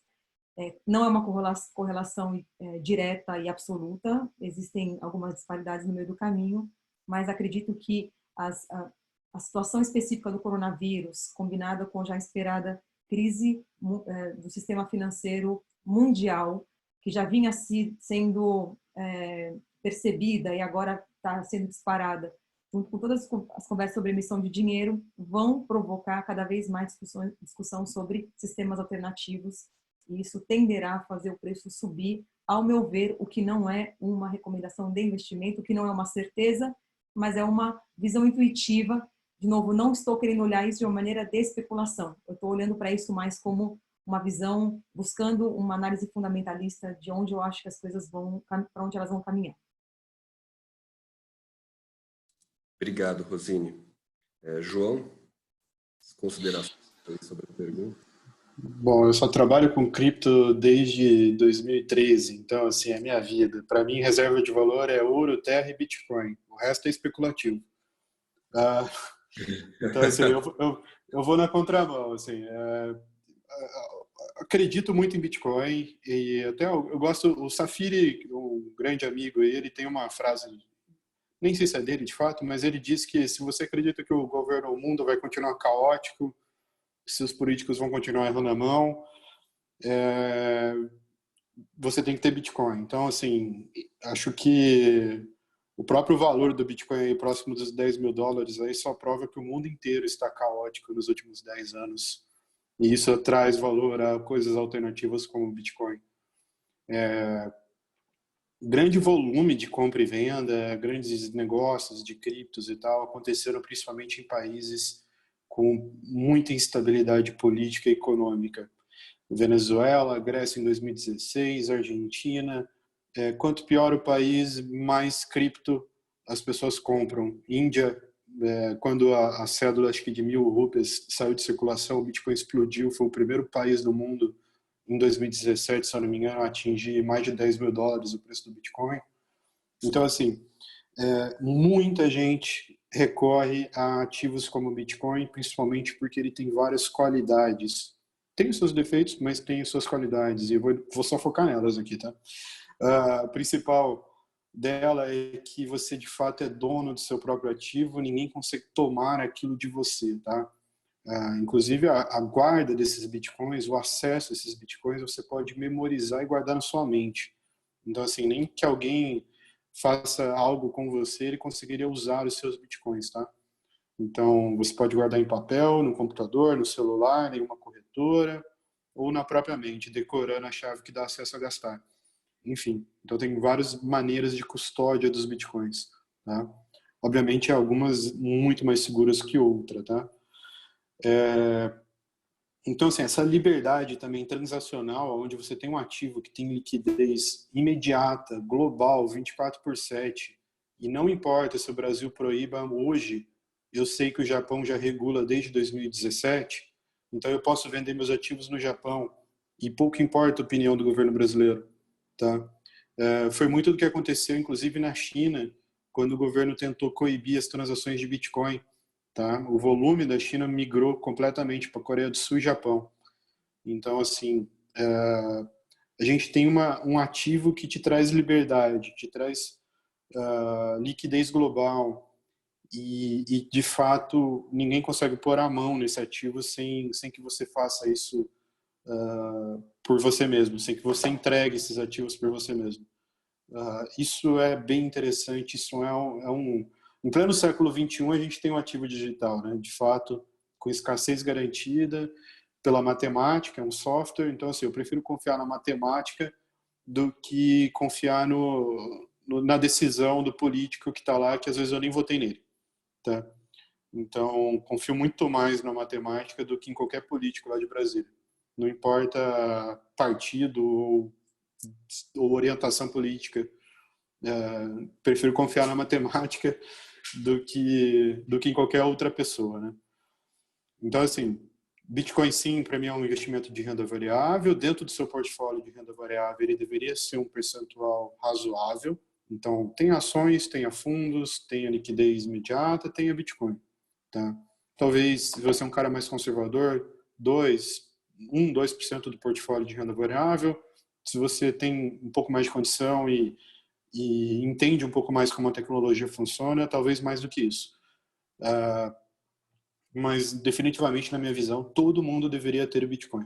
Não é uma correlação direta e absoluta, existem algumas disparidades no meio do caminho, mas acredito que a situação específica do coronavírus, combinada com a já esperada crise do sistema financeiro mundial, que já vinha sendo percebida e agora está sendo disparada junto com todas as conversas sobre emissão de dinheiro, vão provocar cada vez mais discussão sobre sistemas alternativos, e isso tenderá a fazer o preço subir, ao meu ver, o que não é uma recomendação de investimento, o que não é uma certeza, mas é uma visão intuitiva. De novo, não estou querendo olhar isso de uma maneira de especulação, eu estou olhando para isso mais como uma visão, buscando uma análise fundamentalista de onde eu acho que as coisas vão, para onde elas vão caminhar. Obrigado, Rosine. João, considerações sobre a pergunta? Bom, eu só trabalho com cripto desde 2013, então, assim, é a minha vida. Para mim, reserva de valor é ouro, terra e Bitcoin. O resto é especulativo. Ah, então, assim, eu vou na contramão, assim. Acredito muito em Bitcoin e até eu gosto, o Safiri, um grande amigo, ele tem uma frase, nem sei se é dele de fato, mas ele diz que se você acredita que o mundo vai continuar caótico, se os políticos vão continuar errando a mão, você tem que ter Bitcoin. Então, assim, acho que o próprio valor do Bitcoin aí, próximo dos $10.000, aí só prova que o mundo inteiro está caótico nos últimos 10 anos. E isso traz valor a coisas alternativas como o Bitcoin. Grande volume de compra e venda, grandes negócios de criptos e tal, aconteceram principalmente em países com muita instabilidade política e econômica. Venezuela, Grécia em 2016, Argentina. Quanto pior o país, mais cripto as pessoas compram. Índia, quando a cédula, acho que de 1.000 rupias, saiu de circulação, o Bitcoin explodiu, foi o primeiro país do mundo, em 2017, se eu não me engano, a atingir mais de $10.000 o preço do Bitcoin. Então, assim, muita gente recorre a ativos como o Bitcoin, principalmente porque ele tem várias qualidades. Tem os seus defeitos, mas tem as suas qualidades, e eu vou só focar nelas aqui, tá? A principal dela é que você, de fato, é dono do seu próprio ativo, ninguém consegue tomar aquilo de você, tá? Inclusive, a guarda desses bitcoins, o acesso a esses bitcoins, você pode memorizar e guardar na sua mente. Então, assim, nem que alguém faça algo com você, ele conseguiria usar os seus bitcoins, tá? Então, você pode guardar em papel, no computador, no celular, em uma corretora, ou na própria mente, decorando a chave que dá acesso a gastar. Enfim, então tem várias maneiras de custódia dos bitcoins, tá? Obviamente, algumas muito mais seguras que outras, tá? Então, assim, essa liberdade também transacional, onde você tem um ativo que tem liquidez imediata, global, 24/7, e não importa se o Brasil proíba hoje, eu sei que o Japão já regula desde 2017, então eu posso vender meus ativos no Japão e pouco importa a opinião do governo brasileiro, tá? Foi muito do que aconteceu, inclusive, na China, quando o governo tentou coibir as transações de Bitcoin. Tá? O volume da China migrou completamente para a Coreia do Sul e Japão. Então, assim, a gente tem um ativo que te traz liberdade, te traz liquidez global e, de fato, ninguém consegue pôr a mão nesse ativo sem que você faça isso por você mesmo, sem que você entregue esses ativos por você mesmo. Isso é bem interessante, isso em pleno século XXI, a gente tem um ativo digital, né? De fato, com escassez garantida pela matemática, é um software. Então, assim, eu prefiro confiar na matemática do que confiar na decisão do político que está lá, que às vezes eu nem votei nele, tá? Então, confio muito mais na matemática do que em qualquer político lá de Brasília. Não importa partido ou orientação política. Prefiro confiar na matemática do que em qualquer outra pessoa, né? Então, assim, Bitcoin, sim, para mim é um investimento de renda variável. Dentro do seu portfólio de renda variável, ele deveria ser um percentual razoável. Então, tem ações, tenha fundos, tenha liquidez imediata, tenha Bitcoin, tá? Talvez, se você é um cara mais conservador, 2% do portfólio de renda variável. Se você tem um pouco mais de condição e entende um pouco mais como a tecnologia funciona, talvez mais do que isso. Mas, definitivamente, na minha visão, todo mundo deveria ter o Bitcoin.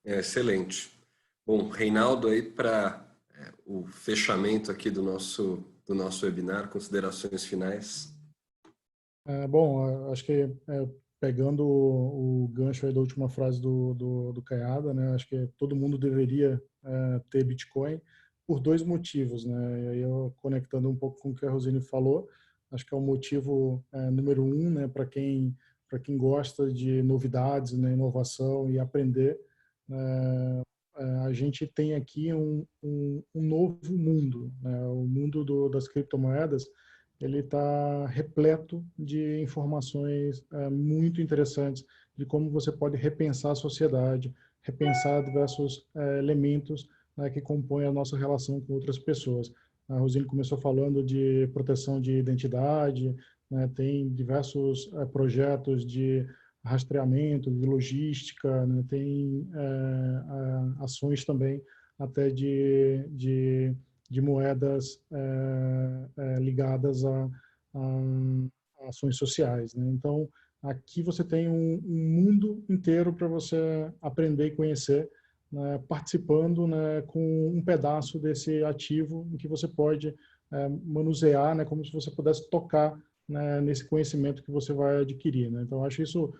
Excelente. Bom, Reinaldo, aí para o fechamento aqui do nosso webinar, considerações finais. Bom, acho que pegando o gancho aí da última frase do Caiada, né, acho que todo mundo deveria ter Bitcoin por dois motivos, né, e aí eu conectando um pouco com o que a Rosine falou, acho que é o motivo número um, né, para quem gosta de novidades, né, inovação e aprender. A gente tem aqui um novo mundo, né, o mundo das criptomoedas. Ele está repleto de informações muito interessantes de como você pode repensar a sociedade, repensar diversos elementos, né, que compõem a nossa relação com outras pessoas. A Rosine começou falando de proteção de identidade, né, tem diversos projetos de rastreamento, de logística, né, tem ações também até de moedas ligadas a ações sociais, né? Então, aqui você tem um mundo inteiro para você aprender e conhecer, né, participando, né, com um pedaço desse ativo em que você pode manusear, né, como se você pudesse tocar, né, nesse conhecimento que você vai adquirir, né? Então, eu acho isso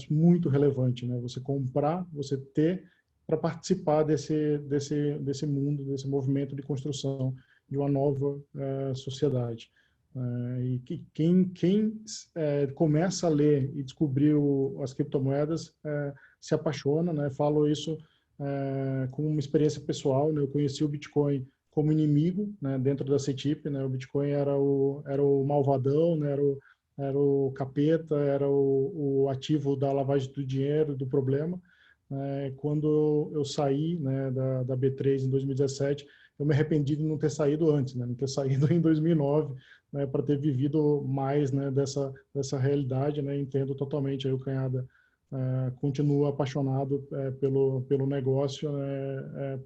muito relevante, né? Você comprar, você ter, para participar desse mundo, desse movimento de construção de uma nova sociedade. E quem começa a ler e descobrir as criptomoedas se apaixona, né? Falo isso como uma experiência pessoal, né? Eu conheci o Bitcoin como inimigo, né, dentro da CETIP, né? O Bitcoin era o malvadão, né? Era o capeta, era o ativo da lavagem do dinheiro, do problema. Quando eu saí, né, da B3 em 2017, eu me arrependi de não ter saído antes, né, não ter saído em 2009, né, para ter vivido mais, né, dessa realidade, né. Entendo totalmente aí o Canhada, continua apaixonado pelo negócio,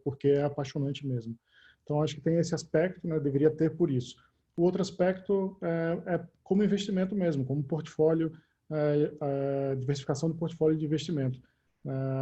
porque é apaixonante mesmo. Então, acho que tem esse aspecto, né, deveria ter por isso. O outro aspecto é como investimento mesmo, como portfólio, diversificação do portfólio de investimento.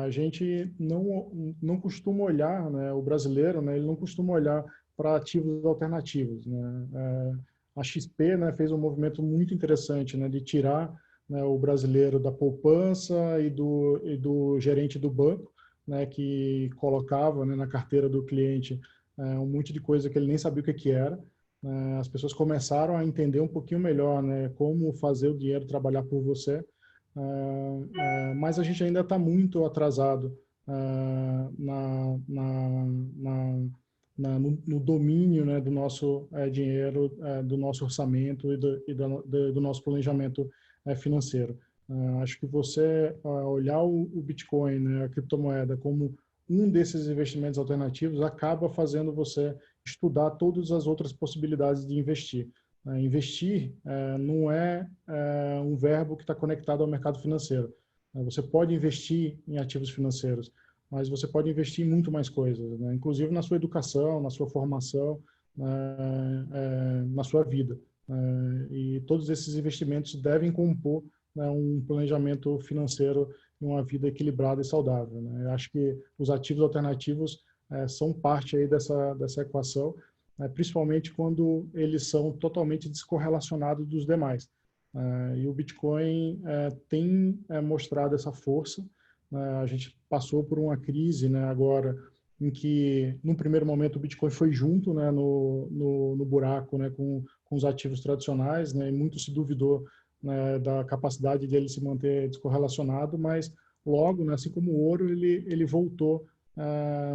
A gente não costuma olhar, né, o brasileiro, né, ele não costuma olhar para ativos alternativos, né. A XP, né, fez um movimento muito interessante, né, de tirar, né, o brasileiro da poupança e do gerente do banco, né, que colocava, né, na carteira do cliente um monte de coisa que ele nem sabia o que era. As pessoas começaram a entender um pouquinho melhor, né, como fazer o dinheiro trabalhar por você. Mas a gente ainda está muito atrasado no domínio, né, do nosso dinheiro, do nosso orçamento e do nosso planejamento financeiro. Acho que você olhar o Bitcoin, né, a criptomoeda, como um desses investimentos alternativos, acaba fazendo você estudar todas as outras possibilidades de investir. Investir não é um verbo que está conectado ao mercado financeiro. Você pode investir em ativos financeiros, mas você pode investir em muito mais coisas, né? Inclusive na sua educação, na sua formação, na sua vida. E todos esses investimentos devem compor, né, um planejamento financeiro e uma vida equilibrada e saudável, né? Eu acho que os ativos alternativos são parte aí dessa equação, principalmente quando eles são totalmente descorrelacionados dos demais. E o Bitcoin tem mostrado essa força. A gente passou por uma crise, né, agora, em que, no primeiro momento, o Bitcoin foi junto, né, no buraco, né, com os ativos tradicionais, né, e muito se duvidou, né, da capacidade de ele se manter descorrelacionado, mas logo, né, assim como o ouro, ele voltou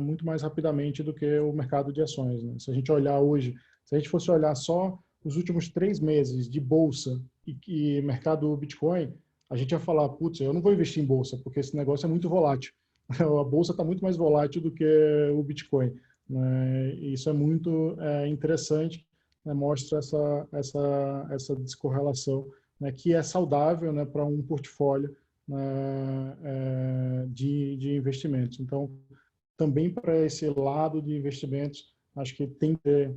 muito mais rapidamente do que o mercado de ações, né? Se a gente olhar hoje, se a gente fosse olhar só os últimos 3 meses de bolsa e mercado Bitcoin, a gente ia falar, putz, eu não vou investir em bolsa, porque esse negócio é muito volátil. A bolsa está muito mais volátil do que o Bitcoin, né? E isso é muito interessante, né? Mostra essa descorrelação, né? Que é saudável, né, para um portfólio, de investimentos. Então, também para esse lado de investimentos, acho que tem que ter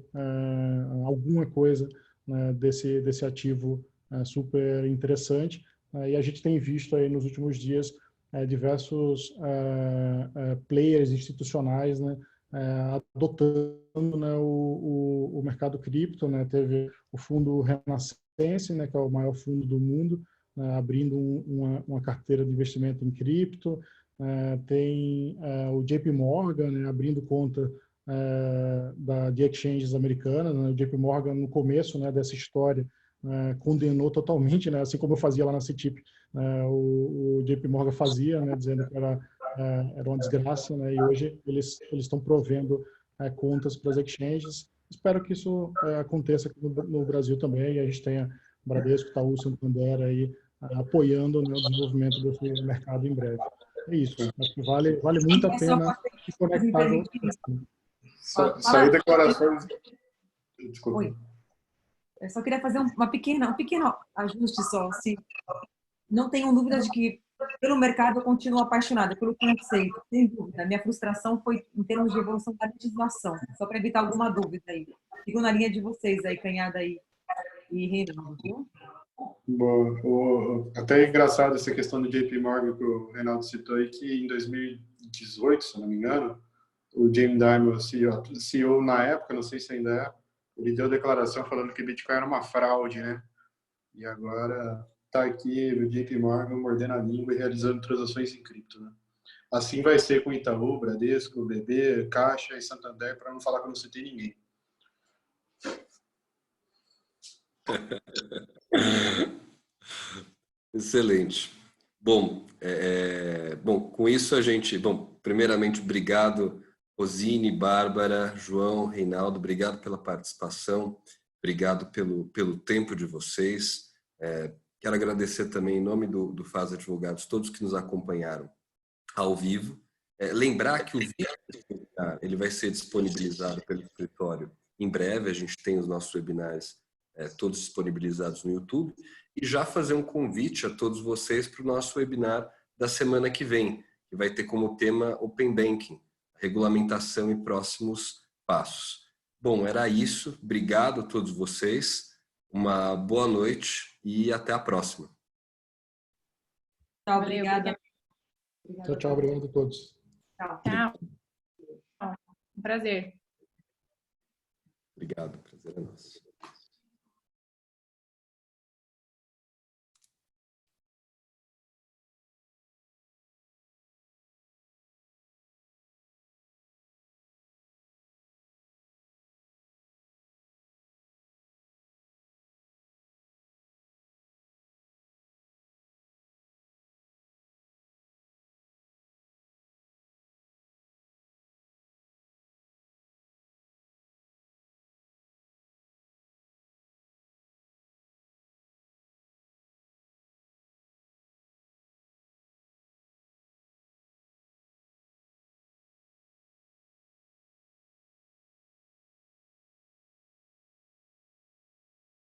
alguma coisa, né, desse ativo super interessante. E a gente tem visto aí nos últimos dias diversos players institucionais, né, adotando, né, o mercado cripto, né? Teve o fundo Renascense, né, que é o maior fundo do mundo, né, abrindo uma carteira de investimento em cripto. Tem o JP Morgan, né, abrindo conta de exchanges americanas. Né? O JP Morgan, no começo, né, dessa história, condenou totalmente, né, assim como eu fazia lá na CETIP, o JP Morgan fazia, né, dizendo que era uma desgraça, né, e hoje eles estão provendo contas para as exchanges. Espero que isso aconteça aqui no Brasil também, e a gente tenha Bradesco, Itaú, Santander aí apoiando, né, o desenvolvimento desse mercado em breve. É isso. Acho que vale muito a pena se conectar. Sair declarações. Desculpa. Oi. Eu só queria fazer um pequeno ajuste só. Se não tenho dúvida de que pelo mercado eu continuo apaixonada pelo conceito, sem dúvida. Minha frustração foi em termos de evolução da legislação, só para evitar alguma dúvida aí. Fico na linha de vocês aí, Canhada e Reinaldo, viu? Bom, até é engraçado essa questão do JP Morgan que o Reinaldo citou aí, que em 2018, se não me engano, o Jamie Dimon, CEO na época, não sei se ainda é, ele deu declaração falando que Bitcoin era uma fraude, né? E agora está aqui o JP Morgan mordendo a língua e realizando transações em cripto, né? Assim vai ser com Itaú, Bradesco, BB, Caixa e Santander, para não falar que eu não citei ninguém. Excelente. Bom, com isso a gente... Bom, primeiramente, obrigado, Rosine, Bárbara, João, Reinaldo, obrigado pela participação, obrigado pelo tempo de vocês. Quero agradecer também, em nome do FAS Advogados, todos que nos acompanharam ao vivo. Lembrar que o vídeo ele vai ser disponibilizado pelo escritório em breve, a gente tem os nossos webinars todos disponibilizados no YouTube, e já fazer um convite a todos vocês para o nosso webinar da semana que vem, que vai ter como tema Open Banking, regulamentação e próximos passos. Bom, era isso. Obrigado a todos vocês. Uma boa noite e até a próxima. Tchau, obrigada. Tchau, obrigado a todos. Tchau. Um prazer. Obrigado, prazer é nosso.